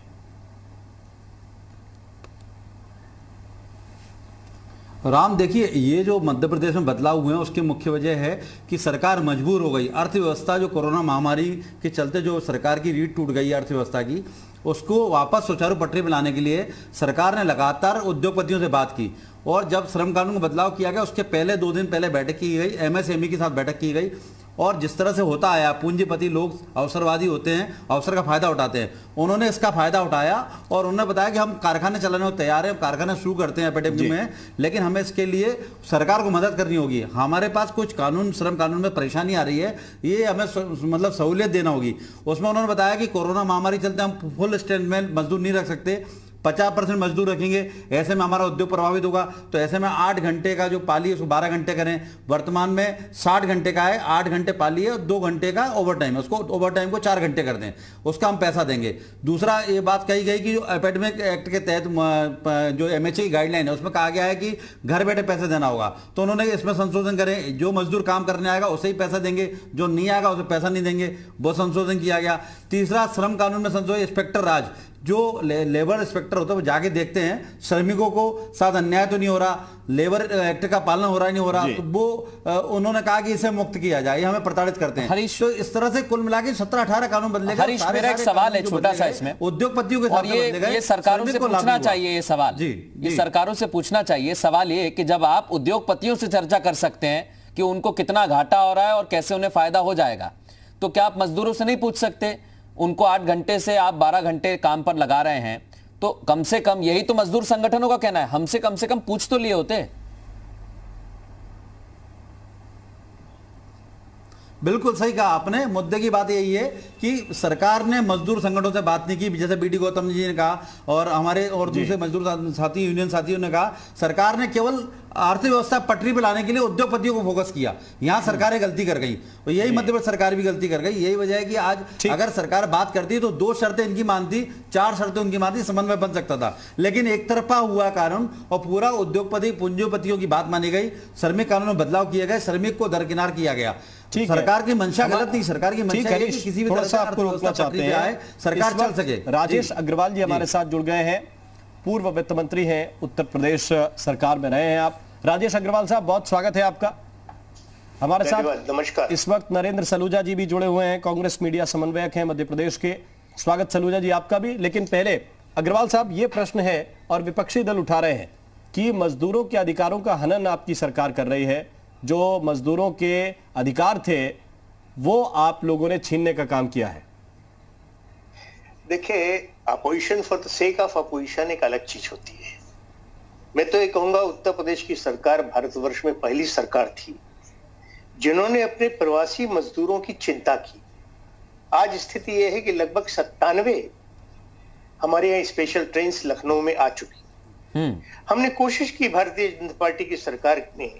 राम, देखिए, ये जो मध्य प्रदेश में बदलाव हुए हैं उसकी मुख्य वजह है कि सरकार मजबूर हो गई। अर्थव्यवस्था जो कोरोना महामारी के चलते जो सरकार की रीढ़ टूट गई अर्थव्यवस्था की, उसको वापस सुचारू पटरी पर लाने के लिए सरकार ने लगातार उद्योगपतियों से बात की। और जब श्रम कानून में बदलाव किया गया उसके पहले 2 दिन पहले बैठक की गई, एमएसएमई के साथ बैठक की गई। और जिस तरह से होता आया, पूंजीपति लोग अवसरवादी होते हैं, अवसर का फायदा उठाते हैं। उन्होंने इसका फायदा उठाया और उन्होंने बताया कि हम कारखाने चलाने को तैयार हैं, कारखाने शुरू करते हैं एपिडेमिक में, लेकिन हमें इसके लिए सरकार को मदद करनी होगी। हमारे पास कुछ कानून, श्रम कानून में परेशानी आ रही है, ये हमें मतलब सहूलियत देना होगी। उसमें उन्होंने बताया कि कोरोना महामारी चलते हम फुल स्ट्रेंथ में मजदूर नहीं रख सकते, 50% मजदूर रखेंगे, ऐसे में हमारा उद्योग प्रभावित होगा। तो ऐसे में 8 घंटे का जो पाली है उसको 12 घंटे करें। वर्तमान में 60 घंटे का है, 8 घंटे पाली है और 2 घंटे का ओवर टाइम, उसको ओवर टाइम को 4 घंटे कर दें, उसका हम पैसा देंगे। दूसरा ये बात कही गई कि जो एपिडेमिक एक्ट के तहत जो एमएचए की गाइडलाइन है उसमें कहा गया है कि घर बैठे पैसे देना होगा, तो उन्होंने इसमें संशोधन करें, जो मजदूर काम करने आएगा उसे ही पैसा देंगे, जो नहीं आएगा उसे पैसा नहीं देंगे, वो संशोधन किया गया। तीसरा, श्रम कानून में संशोधन, इंस्पेक्टर राज, जो लेबर इंस्पेक्टर होता है वो जाके देखते हैं श्रमिकों को साथ अन्याय तो नहीं हो रहा, लेबर एक्ट का पालन हो रहा है नहीं हो रहा, तो वो उन्होंने कहा कि इसे मुक्त किया जाए, ये हमें प्रताड़ित करते हैं। हरीश, तो इस तरह से कुल मिला के 17-18 कानून बदलेगा। हरीश, मेरा एक सवाल है छोटा सा इसमें, उद्योगपतियों के साथ ये सरकारों से पूछना चाहिए ये सवाल, ये सरकारों से पूछना चाहिए सवाल ये कि जब आप उद्योगपतियों से चर्चा कर सकते हैं कि उनको कितना घाटा हो रहा है और कैसे उन्हें फायदा हो जाएगा, तो क्या आप मजदूरों से नहीं पूछ सकते? उनको 8 घंटे से आप 12 घंटे काम पर लगा रहे हैं, तो कम से कम, यही तो मजदूर संगठनों का कहना है, हमसे कम से कम पूछ तो लिए होते। बिल्कुल सही कहा आपने। मुद्दे की बात यही है कि सरकार ने मजदूर संगठनों से बात नहीं की, जैसे बीडी गौतम जी ने कहा और हमारे और दूसरे मजदूर साथी, यूनियन साथियों ने कहा, सरकार ने केवल अर्थव्यवस्था पटरी पर लाने के लिए उद्योगपतियों को फोकस किया। यहां सरकारें गलती कर गई और यही मध्य प्रदेश सरकार भी गलती कर गई। यही वजह है कि आज अगर सरकार बात करती तो 2 शर्तें इनकी मानती, 4 शर्तें उनकी मानती, समन्वय बन सकता था, लेकिन एक तरफा हुआ कानून और पूरा उद्योगपति पूंजीपतियों की बात मानी गई। श्रमिक कानून में बदलाव किए गए, श्रमिक को दरकिनार किया गया। सरकार की मंशा गलत नहीं, सरकार की मंशा है कि किसी भी तरह से आपको रोकना चाहते हैं, सरकार चल सके। राजेश अग्रवाल जी हमारे साथ जुड़ गए हैं, पूर्व वित्त मंत्री हैं, उत्तर प्रदेश सरकार में रहे हैं आप। राजेश अग्रवाल साहब, बहुत स्वागत है आपका हमारे साथ। नमस्कार। इस वक्त नरेंद्र सलूजा जी भी जुड़े हुए हैं, कांग्रेस मीडिया समन्वयक हैं मध्य प्रदेश के। स्वागत सलूजा जी आपका भी। लेकिन पहले अग्रवाल साहब, ये प्रश्न है और विपक्षी दल उठा रहे हैं कि मजदूरों के अधिकारों का हनन आपकी सरकार कर रही है, जो मजदूरों के अधिकार थे वो आप लोगों ने छीनने का काम किया है। देखिए, opposition for the sake of opposition एक अलग चीज होती है। मैं तो ये कहूंगा, उत्तर प्रदेश की सरकार भारतवर्ष में पहली सरकार थी जिन्होंने अपने प्रवासी मजदूरों की चिंता की। आज स्थिति यह है कि लगभग 97 हमारे यहाँ स्पेशल ट्रेन लखनऊ में आ चुकी। हमने कोशिश की, भारतीय जनता पार्टी की सरकार ने,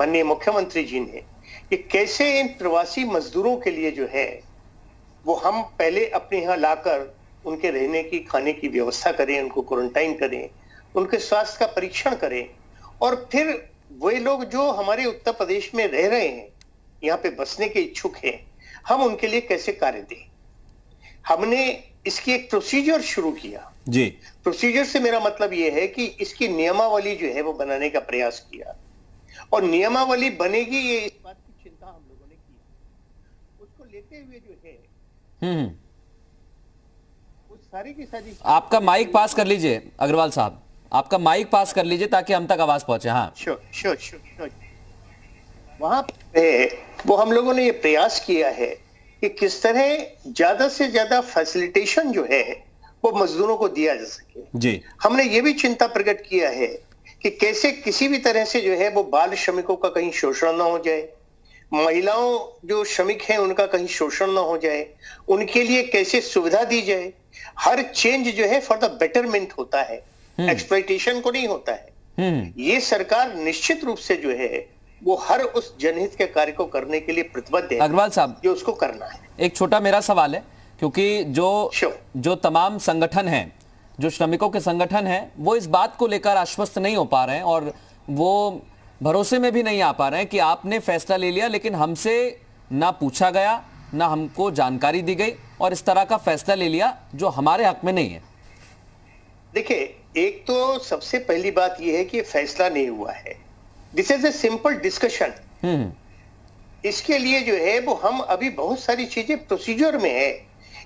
माननीय मुख्यमंत्री जी ने, कि कैसे इन प्रवासी मजदूरों के लिए जो है वो हम पहले अपने यहाँ लाकर उनके रहने की, खाने की व्यवस्था करें, उनको क्वारंटाइन करें, उनके स्वास्थ्य का परीक्षण करें, और फिर वे लोग जो हमारे उत्तर प्रदेश में रह रहे हैं, यहाँ पे बसने के इच्छुक हैं, हम उनके लिए कैसे कार्य दें। हमने इसकी एक प्रोसीजर शुरू किया जी। प्रोसीजर से मेरा मतलब यह है कि इसकी नियमावली जो है वो बनाने का प्रयास किया, और नियमावली बनेगी, ये इस बात की चिंता हम लोगों ने की। उसको लेते हुए जो है वो सारी की सारी। आपका माइक पास कर लीजिए अग्रवाल साहब, आपका माइक पास कर लीजिए ताकि हम तक आवाज पहुंचे। हाँ, श्योर। वहां पे वो हम लोगों ने ये प्रयास किया है कि किस तरह ज्यादा से ज्यादा फैसिलिटेशन जो है वो मजदूरों को दिया जा सके जी। हमने ये भी चिंता प्रकट किया है कि कैसे किसी भी तरह से जो है वो बाल श्रमिकों का कहीं शोषण ना हो जाए, महिलाओं जो श्रमिक हैं उनका कहीं शोषण ना हो जाए, उनके लिए कैसे सुविधा दी जाए। हर चेंज जो है फॉर द बेटरमेंट होता है, एक्सप्लॉइटेशन को नहीं होता है। ये सरकार निश्चित रूप से जो है वो हर उस जनहित के कार्य को करने के लिए प्रतिबद्ध है। अग्रवाल साहब, जो उसको करना है। एक छोटा मेरा सवाल है, क्योंकि जो तमाम संगठन हैं जो श्रमिकों के संगठन हैं वो इस बात को लेकर आश्वस्त नहीं हो पा रहे हैं और वो भरोसे में भी नहीं आ पा रहे हैं कि आपने फैसला ले लिया लेकिन हमसे ना पूछा गया, ना हमको जानकारी दी गई और इस तरह का फैसला ले लिया जो हमारे हक में नहीं है। देखिए, एक तो सबसे पहली बात यह है कि फैसला नहीं हुआ है। This is a simple discussion. इसके लिए जो है वो हम अभी बहुत सारी चीजें प्रोसीजर में है।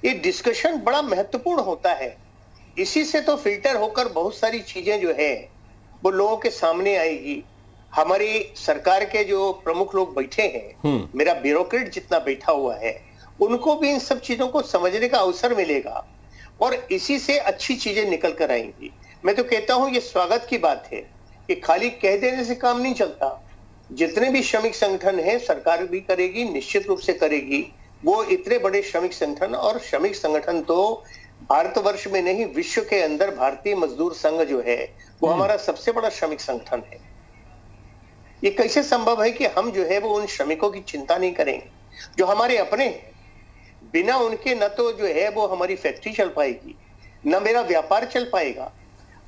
ये डिस्कशन बड़ा महत्वपूर्ण होता है। इसी से तो फिल्टर होकर बहुत सारी चीजें जो है वो लोगों के सामने आएगी। हमारी सरकार के जो प्रमुख लोग बैठे हैं, मेरा ब्यूरोक्रेट जितना बैठा हुआ है, उनको भी इन सब चीजों को समझने का अवसर मिलेगा और इसी से अच्छी चीजें निकल कर आएंगी। मैं तो कहता हूं ये स्वागत की बात है कि खाली कह देने से काम नहीं चलता। जितने भी श्रमिक संगठन हैं सरकार भी करेगी, निश्चित रूप से करेगी। वो इतने बड़े श्रमिक संगठन, और श्रमिक संगठन तो भारतवर्ष में नहीं विश्व के अंदर भारतीय मजदूर संघ जो है वो हमारा सबसे बड़ा श्रमिक संगठन है। ये कैसे संभव है कि हम जो है वो उन श्रमिकों की चिंता नहीं करेंगे जो हमारे अपने हैं? बिना उनके न तो जो है वो हमारी फैक्ट्री चल पाएगी, न मेरा व्यापार चल पाएगा।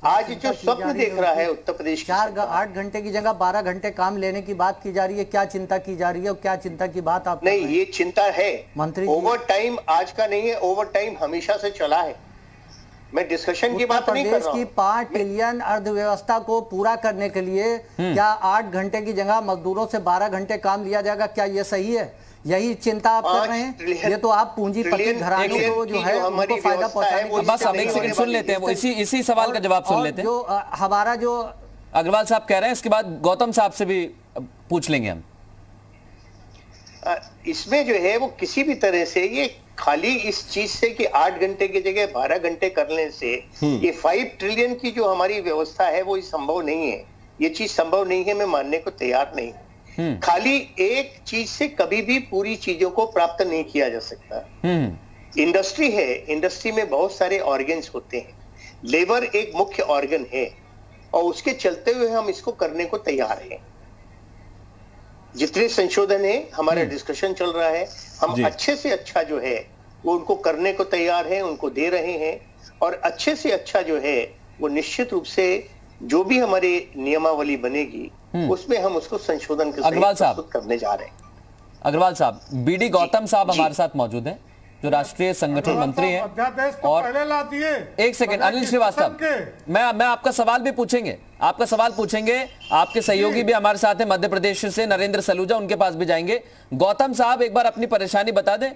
आज जो स्वप्न देख रहा है उत्तर प्रदेश, 8 घंटे की जगह 12 घंटे काम लेने की बात की जा रही है। क्या चिंता की जा रही है और क्या चिंता की बात आप नहीं? ये चिंता है मंत्री। ओवर टाइम आज का नहीं है, ओवर टाइम हमेशा से चला है। मैं डिस्कशन की बात नहीं कर रहा हूं। 5 ट्रिलियन अर्थव्यवस्था को पूरा करने के लिए क्या 8 घंटे की जगह मजदूरों से 12 घंटे काम लिया जाएगा? क्या ये सही है? यही चिंता आप कर रहे हैं? ये तो आप पूंजीपति घराने को जो है उनको फायदा पहुंचाने। बस हम एक सेकंड सुन लेते हैं, वो इसी सवाल का जवाब सुन लेते हैं। जो हमारा जो अग्रवाल साहब कह रहे हैं, इसके बाद गौतम साहब से भी पूछ लेंगे हम। इसमें जो है वो किसी भी तरह से ये खाली इस चीज से कि 8 घंटे की जगह 12 घंटे करने से ये 5 ट्रिलियन की जो हमारी व्यवस्था है वो संभव नहीं है। ये चीज संभव नहीं है, मैं मानने को तैयार नहीं। खाली एक चीज से कभी भी पूरी चीजों को प्राप्त नहीं किया जा सकता। इंडस्ट्री है, इंडस्ट्री में बहुत सारे ऑर्गन्स होते हैं। लेबर एक मुख्य ऑर्गन है और उसके चलते हुए हम इसको करने को तैयार हैं। जितने संशोधन है, हमारा डिस्कशन चल रहा है, हम अच्छे से अच्छा जो है वो उनको करने को तैयार हैं, उनको दे रहे हैं और अच्छे से अच्छा जो है वो निश्चित रूप से जो भी हमारी नियमावली बनेगी उसमें हम उसको संशोधन के साथ करने जा रहे हैं। अग्रवाल साहब, बीडी गौतम साहब हमारे साथ मौजूद हैं जो राष्ट्रीय संगठन मंत्री हैं। और एक सेकंड अनिल श्रीवास्तव, मैं आपका सवाल भी पूछेंगे, आपका सवाल पूछेंगे। आपके सहयोगी भी हमारे साथ हैं मध्य प्रदेश से, नरेंद्र सलूजा, उनके पास भी जाएंगे। गौतम साहब एक बार अपनी परेशानी बता दें,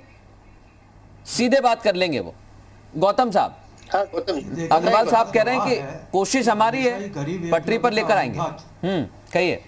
सीधे बात कर लेंगे वो। गौतम साहब, अग्रवाल साहब कह रहे हैं कि कोशिश हमारी है, पटरी पर लेकर आएंगे। कहिए।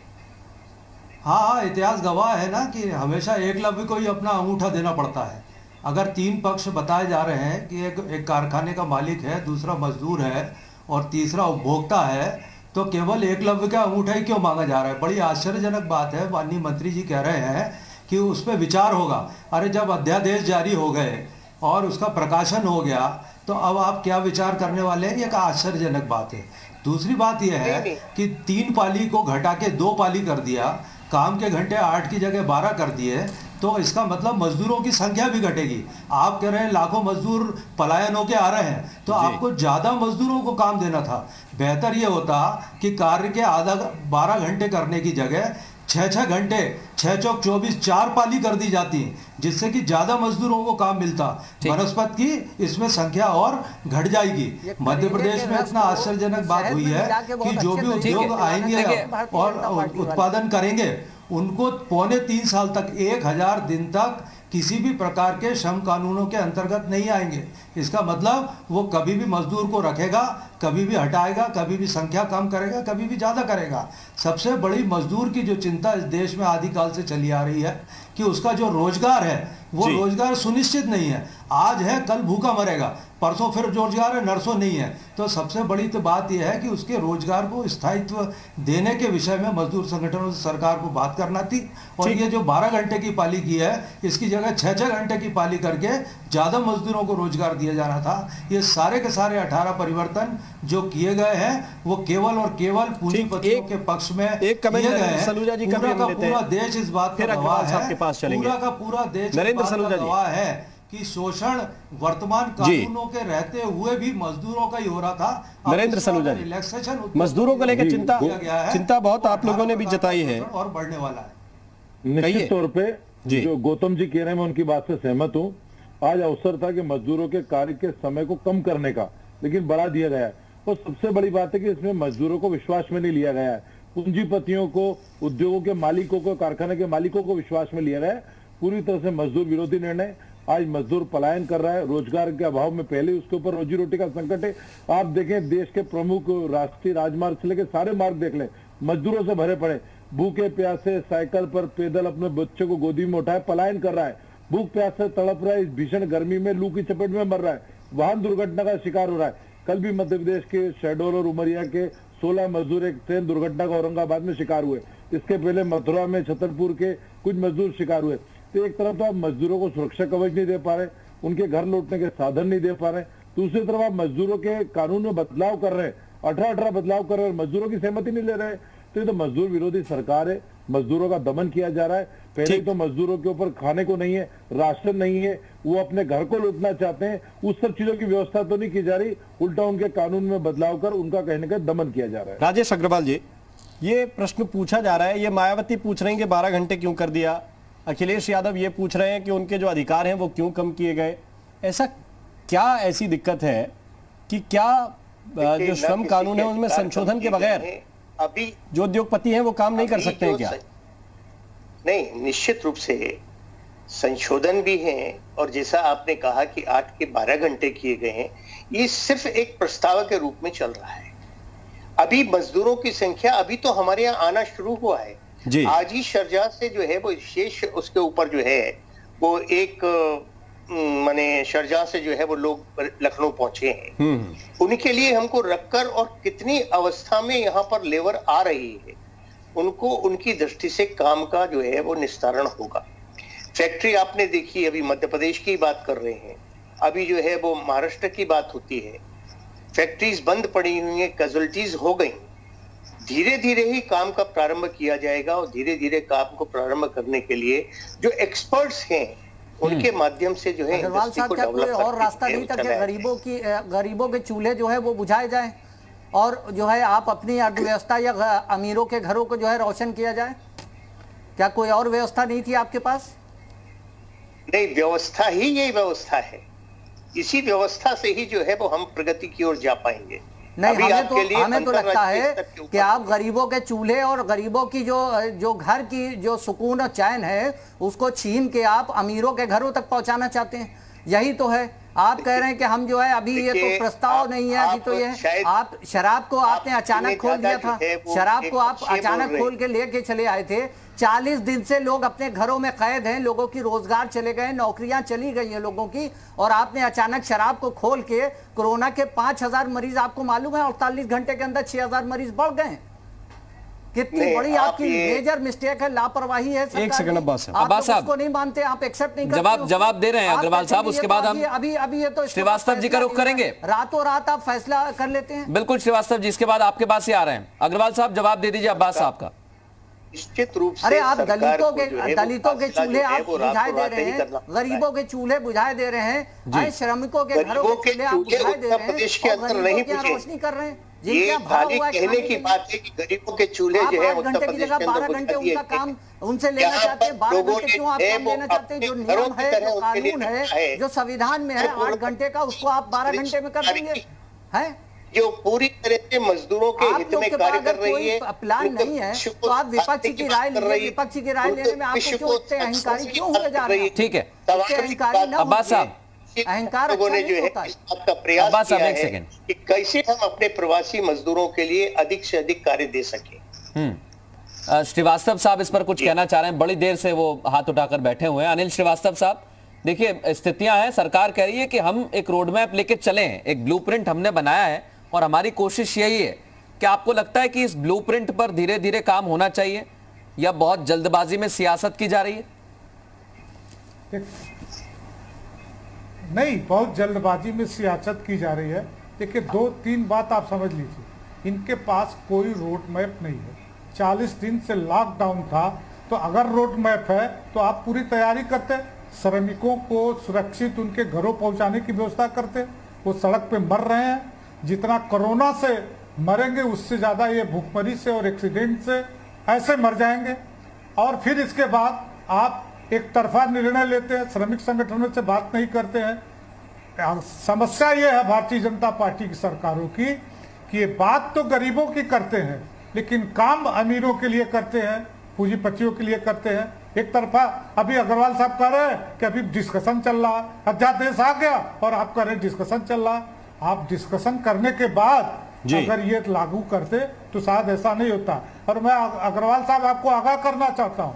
हाँ, इतिहास गवाह है ना कि हमेशा एकलव्य को ही अपना अंगूठा देना पड़ता है। अगर 3 पक्ष बताए जा रहे हैं कि एक कारखाने का मालिक है, दूसरा मजदूर है और तीसरा उपभोक्ता है, तो केवल एकलव्य का अंगूठा ही क्यों मांगा जा रहा है? बड़ी आश्चर्यजनक बात है। माननीय मंत्री जी कह रहे हैं कि उस पर विचार होगा। अरे जब अध्यादेश जारी हो गए और उसका प्रकाशन हो गया तो अब आप क्या विचार करने वाले हैं? एक आश्चर्यजनक बात है। दूसरी बात यह है कि 3 पाली को घटा के 2 पाली कर दिया, काम के घंटे 8 की जगह 12 कर दिए, तो इसका मतलब मजदूरों की संख्या भी घटेगी। आप कह रहे हैं लाखों मजदूर पलायन होके आ रहे हैं, तो आपको ज़्यादा मजदूरों को काम देना था। बेहतर ये होता कि कार्य के 12 घंटे करने की जगह 6 घंटे, 6 चौक 24, 4 पाली कर दी जाती, जिससे कि ज्यादा मजदूरों को काम मिलता। बनस्पत की इसमें संख्या और घट जाएगी। मध्य प्रदेश में इतना आश्चर्यजनक बात हुई है कि जो भी उद्योग आएंगे और उत्पादन करेंगे उनको 2.25 साल तक, 1000 दिन तक किसी भी प्रकार के श्रम कानूनों के अंतर्गत नहीं आएंगे। इसका मतलब वो कभी भी मजदूर को रखेगा, कभी भी हटाएगा, कभी भी संख्या कम करेगा, कभी भी ज़्यादा करेगा। सबसे बड़ी मजदूर की जो चिंता इस देश में आदिकाल से चली आ रही है कि उसका जो रोजगार है वो रोजगार सुनिश्चित नहीं है। आज है, कल भूखा मरेगा, परसों फिर रोजगार है, नरसों नहीं है। तो सबसे बड़ी तो बात यह है कि उसके रोजगार को स्थायित्व देने के विषय में मजदूर संगठनों से सरकार को बात करना थी। और ये जो 12 घंटे की पाली की है, इसकी जगह 6 घंटे की पाली करके ज़्यादा मजदूरों को रोजगार दिया जाना था। ये सारे के सारे 18 परिवर्तन जो किए गए हैं वो केवल और केवल पूंजीपतियों के पक्ष में किए गए हैं। पूरा का पूरा देश इस बात का गवाह है, पूरा का पूरा देश गवाह है कि शोषण वर्तमान कानूनों के रहते हुए भी मजदूरों का ही हो रहा था। नरेंद्र सलूजा, मजदूरों को लेकर चिंता बहुत आप लोगों ने भी जताई है और बढ़ने वाला है। निश्चित तौर पे जो गौतम जी कह रहे हैं मैं उनकी बात से सहमत हूँ। आज अवसर था कि मजदूरों के कार्य के समय को कम करने का, लेकिन बढ़ा दिया गया है। और सबसे बड़ी बात है कि इसमें मजदूरों को विश्वास में नहीं लिया गया है। पूंजीपतियों को, उद्योगों के मालिकों को, कारखाने के मालिकों को विश्वास में लिया गया है। पूरी तरह से मजदूर विरोधी निर्णय। आज मजदूर पलायन कर रहा है, रोजगार के अभाव में पहले उसके ऊपर रोजी रोटी का संकट है। आप देखें देश के प्रमुख राष्ट्रीय राजमार्ग से लेकर सारे मार्ग देख लें, मजदूरों से भरे पड़े। भूखे प्यासे साइकिल पर पैदल अपने बच्चे को गोदी में उठाए पलायन कर रहा है, भूख प्यास से तड़प रहा है, इस भीषण गर्मी में लू की चपेट में मर रहा है, वाहन दुर्घटना का शिकार हो रहा है। कल भी मध्य प्रदेश के शहडोल और उमरिया के 16 मजदूर एक ट्रेन दुर्घटना का औरंगाबाद में शिकार हुए। इसके पहले मथुरा में छतरपुर के कुछ मजदूर शिकार हुए। तो एक तरफ तो आप मजदूरों को सुरक्षा कवच नहीं दे पा रहे, उनके घर लौटने के साधन नहीं दे पा रहे, दूसरी तरफ आप मजदूरों के कानून में बदलाव कर रहे हैं, 18 बदलाव कर रहे हैं, मजदूरों की सहमति नहीं ले रहे। तो ये तो मजदूर विरोधी सरकार है, मजदूरों का दमन किया जा रहा है। पहले तो मजदूरों के ऊपर खाने को नहीं है, राशन नहीं है, वो अपने घर को लौटना चाहते हैं, उस सब चीजों की व्यवस्था तो नहीं की जा रही, उल्टा उनके कानून में बदलाव कर उनका कहीं ना कहीं दमन किया जा रहा है। राजेश अग्रवाल जी, ये प्रश्न पूछा जा रहा है, ये मायावती पूछ रहे हैं कि 12 घंटे क्यों कर दिया, अखिलेश यादव ये पूछ रहे हैं कि उनके जो अधिकार हैं वो क्यों कम किए गए। ऐसा क्या ऐसी दिक्कत है कि क्या जो श्रम कानून है उनमें संशोधन के बगैर अभी जो उद्योगपति हैं वो काम नहीं कर सकते हैं क्या? नहीं, निश्चित रूप से संशोधन भी हैं, और जैसा आपने कहा कि 8 के 12 घंटे किए गए हैं, ये सिर्फ एक प्रस्ताव के रूप में चल रहा है। अभी मजदूरों की संख्या अभी तो हमारे यहाँ आना शुरू हुआ है। आज ही शारजाह से जो है वो विशेष उसके ऊपर जो है वो एक माने शारजाह से जो है वो लोग लखनऊ पहुंचे हैं। उनके लिए हमको रखकर और कितनी अवस्था में यहाँ पर लेबर आ रही है, उनको उनकी दृष्टि से काम का जो है वो निस्तारण होगा। फैक्ट्री आपने देखी, अभी मध्य प्रदेश की बात कर रहे हैं, अभी जो है वो महाराष्ट्र की बात होती है। फैक्ट्रीज बंद पड़ी हुई हैं, कैजुअलिटीज हो गई। धीरे धीरे ही काम का प्रारंभ किया जाएगा, और धीरे धीरे काम को प्रारंभ करने के लिए जो एक्सपर्ट्स हैं उनके माध्यम से जो है अग्रवाल साहब, क्या कोई और रास्ता नहीं था कि गरीबों के चूल्हे जो है वो बुझाए जाए और जो है आप अपनी अर्थव्यवस्था या अमीरों के घरों को जो है रोशन किया जाए? क्या कोई और व्यवस्था नहीं थी आपके पास? नहीं, व्यवस्था ही यही व्यवस्था है। इसी व्यवस्था से ही जो है वो हम प्रगति की ओर जा पाएंगे। नहीं, हमें तो लगता है कि आप गरीबों के चूल्हे और गरीबों की जो घर की जो सुकून और चैन है उसको छीन के आप अमीरों के घरों तक पहुंचाना चाहते हैं। यही तो है। आप कह रहे हैं कि हम जो है अभी ये तो प्रस्ताव नहीं है, अभी तो ये आप शराब को आपने अचानक खोल दिया था, शराब को आप अचानक खोल के लेके चले आए थे। 40 दिन से लोग अपने घरों में कैद हैं, लोगों की रोजगार चले गए, नौकरियां चली गई हैं लोगों की, और आपने अचानक शराब को खोल के कोरोना के 5000 मरीज, आपको मालूम है 48 घंटे के अंदर 6000 मरीज बढ़ गए। कितनी बड़ी आपकी मेजर मिस्टेक है, लापरवाही है। एक सेकंड अब्बास साहब, उसको नहीं मानते, आप एक्सेप्ट नहीं करते। जवाब दे रहे हैं अग्रवाल साहब, उसके बाद हम अभी ये तो श्रीवास्तव जी का रुख करेंगे। रातों रात आप फैसला कर लेते हैं। बिल्कुल श्रीवास्तव जी, इसके बाद आपके पास ही आ रहे हैं। अग्रवाल साहब जवाब दे दीजिए अब्बास साहब का। निश्चित रूप से अरे आप दलितों के चूल्हे आप बुझाए दे रहे हैं, गरीबों के चूल्हे बुझाए दे रहे हैं, श्रमिकों के घरों के चूल्हे आप बुझाए दे रहे हैं, गरीबों की रोशनी कर रहे हैं। ये खाली कहने की बात है कि गरीबों के चूल्हे जो है 8 घंटे की जगह 12 घंटे उनका काम उनसे लेना चाहते हैं। 12 घंटे क्यों आप काम लेना चाहते हैं? जो नियम है, जो कानून है, जो संविधान में है 8 घंटे का, उसको आप 12 घंटे में कर देंगे हैं? जो पूरी तरह से मजदूरों के हित में कार्य कर रही है। प्लान नहीं है तो आप विपक्ष की राय लीजिए। विपक्ष की राय लेने में आपको क्यों इतने अहंकारी क्यों हुए जा रहे हैं? ठीक है, अहंकारी ना अब्बास साहब, अहंकार लोगों ने जो है इस बात का प्रयास किया है कि कैसे हम अपने प्रवासी मजदूरों के लिए अधिक से अधिक कार्य दे सके। श्रीवास्तव साहब इस पर कुछ कहना चाह रहे हैं, बड़ी देर से वो हाथ उठाकर बैठे हुए हैं। अनिल श्रीवास्तव साहब, देखिए स्थितियां हैं, सरकार कह रही है कि हम एक रोड मैप लेके चले हैं, एक ब्लूप्रिंट हमने बनाया है और हमारी कोशिश यही है। क्या आपको लगता है कि इस ब्लूप्रिंट पर धीरे धीरे काम होना चाहिए या बहुत जल्दबाजी में सियासत की जा रही है? नहीं, बहुत जल्दबाजी में सियासत की जा रही है। देखिए 2-3 बात आप समझ लीजिए, इनके पास कोई रोड मैप नहीं है। 40 दिन से लॉकडाउन था, तो अगर रोड मैप है तो आप पूरी तैयारी करते। श्रमिकों को सुरक्षित उनके घरों पहुंचाने की व्यवस्था करते। वो सड़क पे मर रहे हैं, जितना कोरोना से मरेंगे उससे ज्यादा ये भूखमरी से और एक्सीडेंट से ऐसे मर जाएंगे। और फिर इसके बाद आप एक तरफा निर्णय लेते हैं, श्रमिक संगठनों से बात नहीं करते हैं। समस्या ये है भारतीय जनता पार्टी की सरकारों की कि ये बात तो गरीबों की करते हैं लेकिन काम अमीरों के लिए करते हैं, पूंजीपतियों के लिए करते हैं। एक तरफा अभी अग्रवाल साहब कह रहे हैं कि अभी डिस्कशन चल रहा है, अध्यादेश आ गया और आप कह रहे हैं डिस्कशन चल रहा है। आप डिस्कशन करने के बाद अगर ये लागू करते तो शायद ऐसा नहीं होता। और मैं अग्रवाल साहब आपको आगाह करना चाहता हूं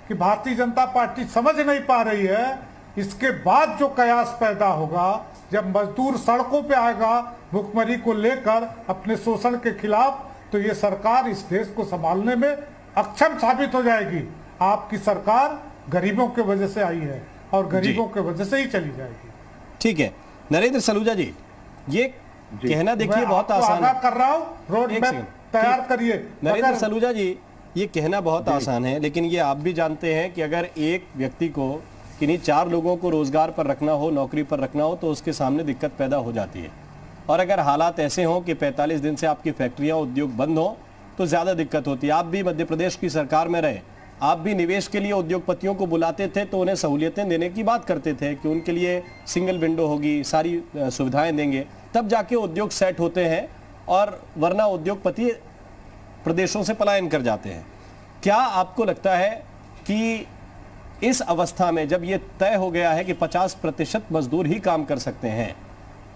कि भारतीय जनता पार्टी समझ नहीं पा रही है इसके बाद जो कयास पैदा होगा, जब मजदूर सड़कों पे आएगा भुखमरी को लेकर अपने शोषण के खिलाफ, तो ये सरकार इस देश को संभालने में अक्षम साबित हो जाएगी। आपकी सरकार गरीबों के वजह से आई है और गरीबों के वजह से ही चली जाएगी। ठीक है नरेंद्र सलूजा जी, ये कहना देखिए बहुत आसान है। कर रहा हूं, रोड मैप तैयार करिए। नरेंद्र सलूजा जी, ये कहना बहुत आसान है, लेकिन ये आप भी जानते हैं कि अगर एक व्यक्ति को किन्हीं 4 लोगों को रोजगार पर रखना हो, नौकरी पर रखना हो, तो उसके सामने दिक्कत पैदा हो जाती है। और अगर हालात ऐसे हों कि 45 दिन से आपकी फैक्ट्रियां, उद्योग बंद हो, तो ज्यादा दिक्कत होती है। आप भी मध्य प्रदेश की सरकार में रहे, आप भी निवेश के लिए उद्योगपतियों को बुलाते थे तो उन्हें सहूलियतें देने की बात करते थे कि उनके लिए सिंगल विंडो होगी, सारी सुविधाएं देंगे, तब जाके उद्योग सेट होते हैं, और वरना उद्योगपति प्रदेशों से पलायन कर जाते हैं। क्या आपको लगता है कि इस अवस्था में जब ये तय हो गया है कि 50% मजदूर ही काम कर सकते हैं,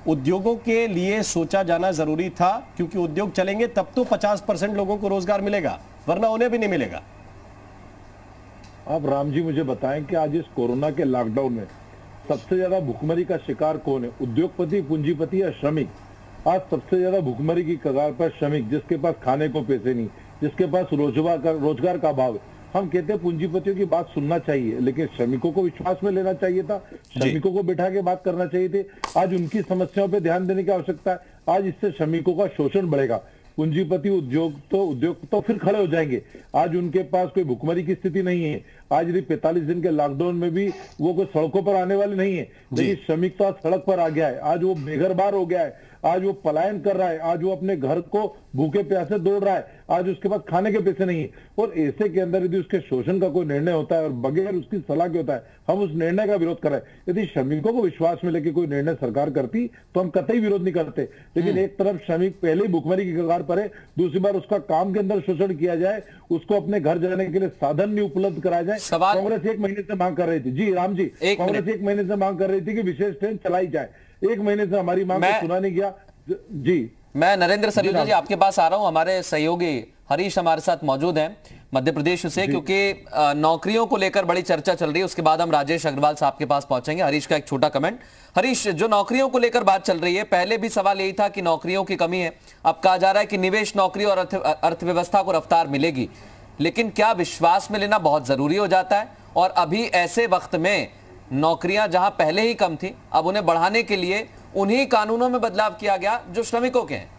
उद्योगों के लिए सोचा जाना जरूरी था? क्योंकि उद्योग चलेंगे तब तो 50% लोगों को रोजगार मिलेगा, वरना उन्हें भी नहीं मिलेगा। आप राम जी मुझे बताएं कि आज इस कोरोना के लॉकडाउन में सबसे ज्यादा भुखमरी का शिकार कौन है, उद्योगपति, पूंजीपति या श्रमिक? आज सबसे ज्यादा भुखमरी की कगार पर श्रमिक, जिसके पास खाने को पैसे नहीं, जिसके पास रोजगार का अभाव है। हम कहते हैं पूंजीपतियों की बात सुनना चाहिए, लेकिन श्रमिकों को विश्वास में लेना चाहिए था, श्रमिकों को बिठा के बात करना चाहिए थे। आज उनकी समस्याओं पे ध्यान देने की आवश्यकता है। आज इससे श्रमिकों का शोषण बढ़ेगा। पूंजीपति, उद्योग तो फिर खड़े हो जाएंगे। आज उनके पास कोई भुखमरी की स्थिति नहीं है। आज यदि 45 दिन के लॉकडाउन में भी वो कोई सड़कों पर आने वाले नहीं है, लेकिन श्रमिक तो आज सड़क पर आ गया है। आज वो बेघरबार हो गया है, आज वो पलायन कर रहा है, आज वो अपने घर को भूखे प्यासे दौड़ रहा है, आज उसके पास खाने के पैसे नहीं है। और ऐसे के अंदर यदि उसके शोषण का कोई निर्णय होता है और बगैर उसकी सलाह के होता है, हम उस निर्णय का विरोध कर रहे हैं। यदि श्रमिकों को विश्वास में लेकर कोई निर्णय सरकार करती तो हम कतई विरोध नहीं करते। लेकिन एक तरफ श्रमिक पहले ही भुखमरी की कगार पर है, दूसरी बार उसका काम के अंदर शोषण किया जाए, उसको अपने घर जाने के लिए साधन नहीं उपलब्ध कराया जाए। कांग्रेस 1 महीने से मांग कर रही थी। जी राम जी, कांग्रेस 1 महीने से मांग कर रही थी कि विशेष ट्रेन चलाई जाए। 1 महीने से हमारी मांग को सुना नहीं गया। जी मैं नरेंद्र सलूजा जी आपके पास आ रहा हूं। हमारे सहयोगी हरीश हमारे साथ मौजूद हैं मध्य प्रदेश से, क्योंकि नौकरियों को लेकर बड़ी चर्चा चल रही है। उसके बाद हम राजेश अग्रवाल साहब के पास पहुंचेंगे। हरीश का एक छोटा कमेंट। हरीश, जो नौकरियों को लेकर बात चल रही है, पहले भी सवाल यही था कि नौकरियों की कमी है, अब कहा जा रहा है कि निवेश, नौकरी और अर्थव्यवस्था को रफ्तार मिलेगी। लेकिन क्या विश्वास में लेना बहुत जरूरी हो जाता है? और अभी ऐसे वक्त में नौकरियां जहां पहले ही कम थी, अब उन्हें बढ़ाने के लिए उन्हीं कानूनों में बदलाव किया गया जो श्रमिकों के हैं।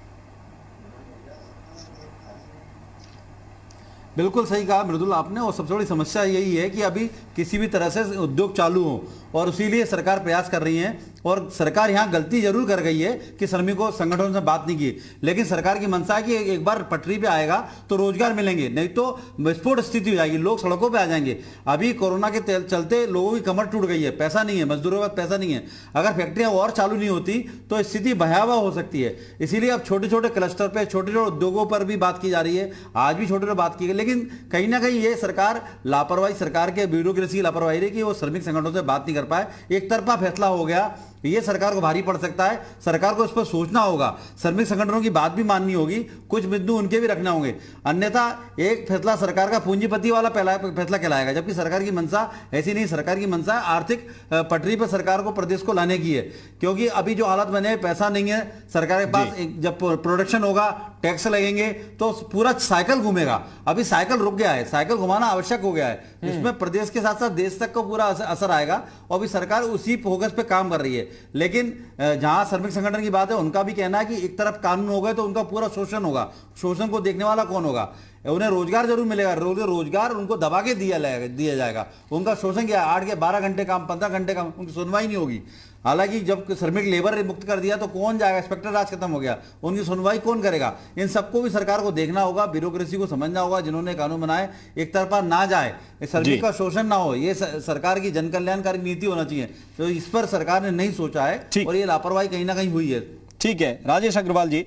बिल्कुल सही कहा मृदुल आपने। और सबसे बड़ी समस्या यही है कि अभी किसी भी तरह से उद्योग चालू हो, और इसीलिए सरकार प्रयास कर रही है। और सरकार यहाँ गलती जरूर कर गई है कि श्रमिकों संगठनों से बात नहीं की, लेकिन सरकार की मंशा है कि एक बार पटरी पे आएगा तो रोजगार मिलेंगे, नहीं तो विस्फोट स्थिति हो जाएगी, लोग सड़कों पे आ जाएंगे। अभी कोरोना के चलते लोगों की कमर टूट गई है, पैसा नहीं है, मजदूरों के पास पैसा नहीं है। अगर फैक्ट्रियां और चालू नहीं होती तो स्थिति भयावह हो सकती है। इसीलिए अब छोटे छोटे क्लस्टर पे, छोटे छोटे उद्योगों पर भी बात की जा रही है। आज भी छोटे छोटे बात की गई, लेकिन कहीं ना कहीं ये सरकार लापरवाही, सरकार के ब्यूरोक्रेसी की लापरवाही रही कि वो श्रमिक संगठनों से बात नहीं कर पाए। एक तरफा फैसला हो गया, ये सरकार को भारी पड़ सकता है। सरकार को इस पर सोचना होगा, श्रमिक संगठनों की बात भी माननी होगी, कुछ बिंदु उनके भी रखने होंगे, अन्यथा एक फैसला सरकार का पूंजीपति वाला फैसला कहलाएगा। जबकि सरकार की मंशा ऐसी नहीं, सरकार की मंशा आर्थिक पटरी पर सरकार को, प्रदेश को लाने की है। क्योंकि अभी जो हालत बने, पैसा नहीं है सरकार के पास, जब प्रोडक्शन होगा, टैक्स लगेंगे तो पूरा साइकिल घूमेगा। अभी साइकिल रुक गया है, साइकिल घुमाना आवश्यक हो गया है, जिसमें प्रदेश के साथ साथ देश तक को पूरा असर आएगा। और अभी सरकार उसी फोकस पे काम कर रही है। लेकिन जहां श्रमिक संगठन की बात है, उनका भी कहना है कि एक तरफ कानून हो गए तो उनका पूरा शोषण होगा, शोषण को देखने वाला कौन होगा? उन्हें रोजगार जरूर मिलेगा, रोजगार उनको दबा के दिया जाएगा। उनका शोषण क्या, 8 के 12 घंटे काम, 15 घंटे काम, उनकी सुनवाई नहीं होगी। हालांकि जब श्रमिक लेबर मुक्त कर दिया तो कौन जाएगा, इंस्पेक्टर राज खत्म हो गया, उनकी सुनवाई कौन करेगा? इन सबको भी सरकार को देखना होगा, ब्यूरोक्रेसी को समझना होगा, जिन्होंने कानून बनाए एक तरफा ना जाए, श्रमिक का शोषण ना हो, ये सरकार की जन कल्याणकारी नीति होना चाहिए। तो इस पर सरकार ने नहीं सोचा है और ये लापरवाही कहीं ना कहीं हुई है। ठीक है, राजेश अग्रवाल जी,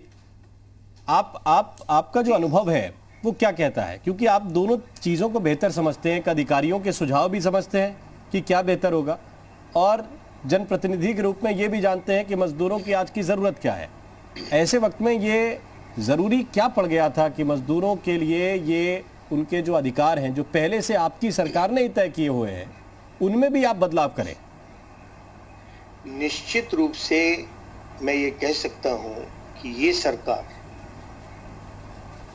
आपका जो अनुभव है वो क्या कहता है? क्योंकि आप दोनों चीजों को बेहतर समझते हैं, अधिकारियों के सुझाव भी समझते हैं कि क्या बेहतर होगा, और जनप्रतिनिधि के रूप में ये भी जानते हैं कि मजदूरों की आज की जरूरत क्या है। ऐसे वक्त में ये जरूरी क्या पड़ गया था कि मजदूरों के लिए ये उनके जो अधिकार हैं, जो पहले से आपकी सरकार ने ही तय किए हुए हैं, उनमें भी आप बदलाव करें? निश्चित रूप से मैं ये कह सकता हूं कि ये सरकार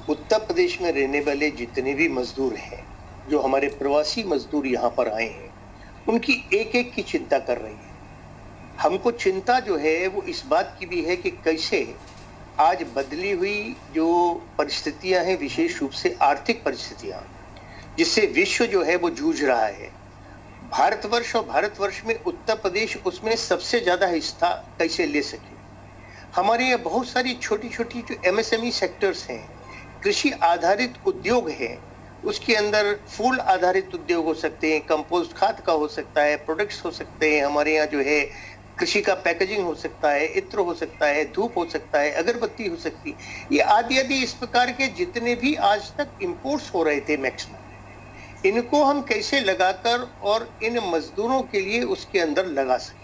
उत्तर प्रदेश में रहने वाले जितने भी मजदूर हैं, जो हमारे प्रवासी मजदूर यहाँ पर आए हैं, उनकी एक एक की चिंता कर रही है। हमको चिंता जो है वो इस बात की भी है कि कैसे आज बदली हुई जो परिस्थितियां हैं, विशेष रूप से आर्थिक परिस्थितियां, जिससे विश्व जो है वो जूझ रहा है, भारतवर्ष और भारतवर्ष में उत्तर प्रदेश उसमें सबसे ज्यादा हिस्सा कैसे ले सके। हमारे यहाँ बहुत सारी छोटी छोटी जो MSME सेक्टर्स हैं, कृषि आधारित उद्योग है, उसके अंदर फूल आधारित उद्योग हो सकते हैं, कंपोस्ट खाद का हो सकता है, प्रोडक्ट्स हो सकते हैं, हमारे यहाँ जो है कृषि का पैकेजिंग हो सकता है, इत्र हो सकता है, धूप हो सकता है, अगरबत्ती हो सकती है, ये आदि आदि इस प्रकार के जितने भी आज तक इंपोर्ट्स हो रहे थे मैक्सिमम, इनको हम कैसे लगाकर और इन मजदूरों के लिए उसके अंदर लगा सके।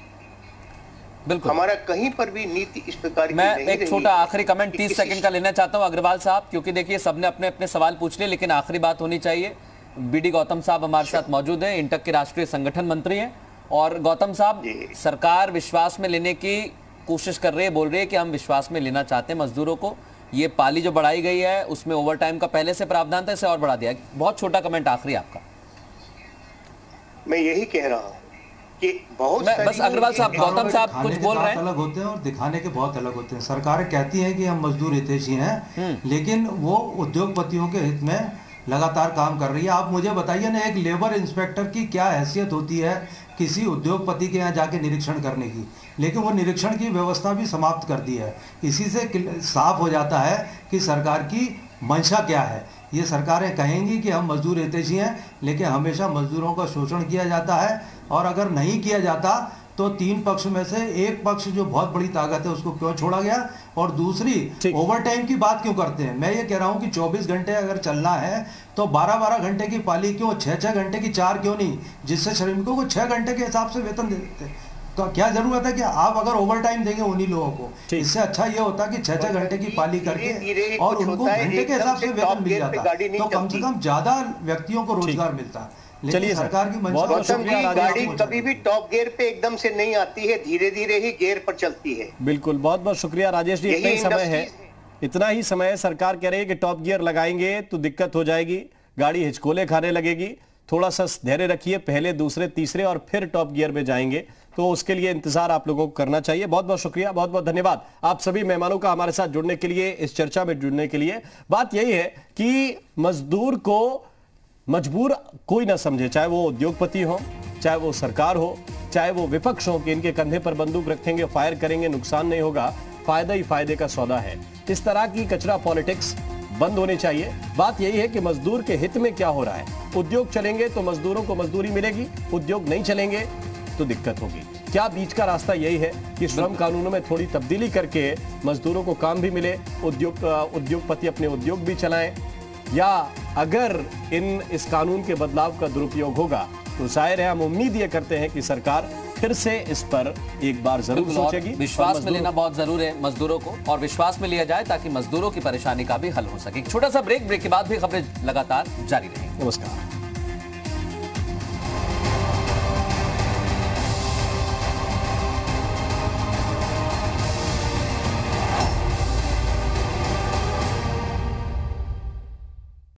बिल्कुल, हमारा कहीं पर भी नीति इस प्रकार की मैं नहीं एक छोटा आखिरी कमेंट 30 सेकंड का लेना चाहता हूं अग्रवाल साहब, क्योंकि देखिए सबने अपने अपने सवाल पूछ लिए, लेकिन आखिरी बात होनी चाहिए। बीडी गौतम साहब हमारे साथ मौजूद हैं, इंटक के राष्ट्रीय संगठन मंत्री हैं। और गौतम साहब, सरकार विश्वास में लेने की कोशिश कर रही है, बोल रही है कि हम विश्वास में लेना चाहते हैं मजदूरों को। ये पाली जो बढ़ाई गई है उसमें ओवर टाइम का पहले से प्रावधान था, इसे और बढ़ा दिया। बहुत छोटा कमेंट आखिरी आपका। मैं यही कह रहा हूं कि बहुत बस अग्रवाल साहब, गौतम साहब कुछ बोल रहे हैं। अलग होते हैं और दिखाने के बहुत अलग होते हैं। सरकारें कहती हैं कि हम मजदूर हितैषी हैं, लेकिन वो उद्योगपतियों के हित में लगातार काम कर रही है। आप मुझे बताइए ना, एक लेबर इंस्पेक्टर की क्या हैसियत होती है किसी उद्योगपति के यहाँ जाके निरीक्षण करने की, लेकिन वो निरीक्षण की व्यवस्था भी समाप्त कर दी है। इसी से साफ हो जाता है कि सरकार की मंशा क्या है। ये सरकारें कहेंगी कि हम मजदूर हितैषी हैं, लेकिन हमेशा मजदूरों का शोषण किया जाता है, और अगर नहीं किया जाता तो 3 पक्ष में से एक पक्ष जो बहुत बड़ी ताकत है उसको क्यों छोड़ा गया, और दूसरी ओवर टाइम की बात क्यों करते हैं। मैं ये कह रहा हूं कि 24 घंटे अगर चलना है तो 12-12 घंटे की पाली क्यों, 6-6 घंटे की 4 क्यों नहीं, जिससे श्रमिकों को 6 घंटे के हिसाब से वेतन दे देते। तो क्या जरूरत है कि आप अगर ओवर टाइम देंगे उन्हीं लोगों को, इससे अच्छा ये होता कि 6-6 घंटे की पाली करके और उनको घंटे के हिसाब से वेतन मिल जाता, तो कम से कम ज्यादा व्यक्तियों को रोजगार मिलता। चलिए, सरकार की गाड़ी कभी भी टॉप गियर पे एकदम से नहीं आती है, धीरे धीरे ही गियर पर चलती है। बिल्कुल, बहुत बहुत शुक्रिया राजेश जी। इतना ही समय है, इतना ही समय है। सरकार कह रही है कि टॉप गियर लगाएंगे तो दिक्कत हो जाएगी, गाड़ी हिचकोले खाने लगेगी। थोड़ा सा धैर्य रखिए, पहले दूसरे तीसरे और फिर टॉप गियर में जाएंगे, तो उसके लिए इंतजार आप लोगों को करना चाहिए। बहुत बहुत शुक्रिया, बहुत बहुत धन्यवाद आप सभी मेहमानों का हमारे साथ जुड़ने के लिए, इस चर्चा में जुड़ने के लिए। बात यही है कि मजदूर को मजबूर कोई ना समझे, चाहे वो उद्योगपति हो, चाहे वो सरकार हो, चाहे वो विपक्ष हो, कि इनके कंधे पर बंदूक रखेंगे, फायर करेंगे, नुकसान नहीं होगा, फायदा ही फायदे का सौदा है। इस तरह की कचरा पॉलिटिक्स बंद होनी चाहिए। बात यही है कि मजदूर के हित में क्या हो रहा है। उद्योग चलेंगे तो मजदूरों को मजदूरी मिलेगी, उद्योग नहीं चलेंगे तो दिक्कत होगी। क्या बीच का रास्ता यही है कि श्रम कानूनों में थोड़ी तब्दीली करके मजदूरों को काम भी मिले, उद्योगपति अपने उद्योग भी चलाएं, या अगर इस कानून के बदलाव का दुरुपयोग होगा तो जाहिर है हम उम्मीद ये करते हैं कि सरकार फिर से इस पर एक बार जरूर सोचेगी। विश्वास में लेना बहुत जरूरी है मजदूरों को, और विश्वास में लिया जाए ताकि मजदूरों की परेशानी का भी हल हो सके। छोटा सा ब्रेक के बाद भी खबरें लगातार जारी रहेंगी। नमस्कार।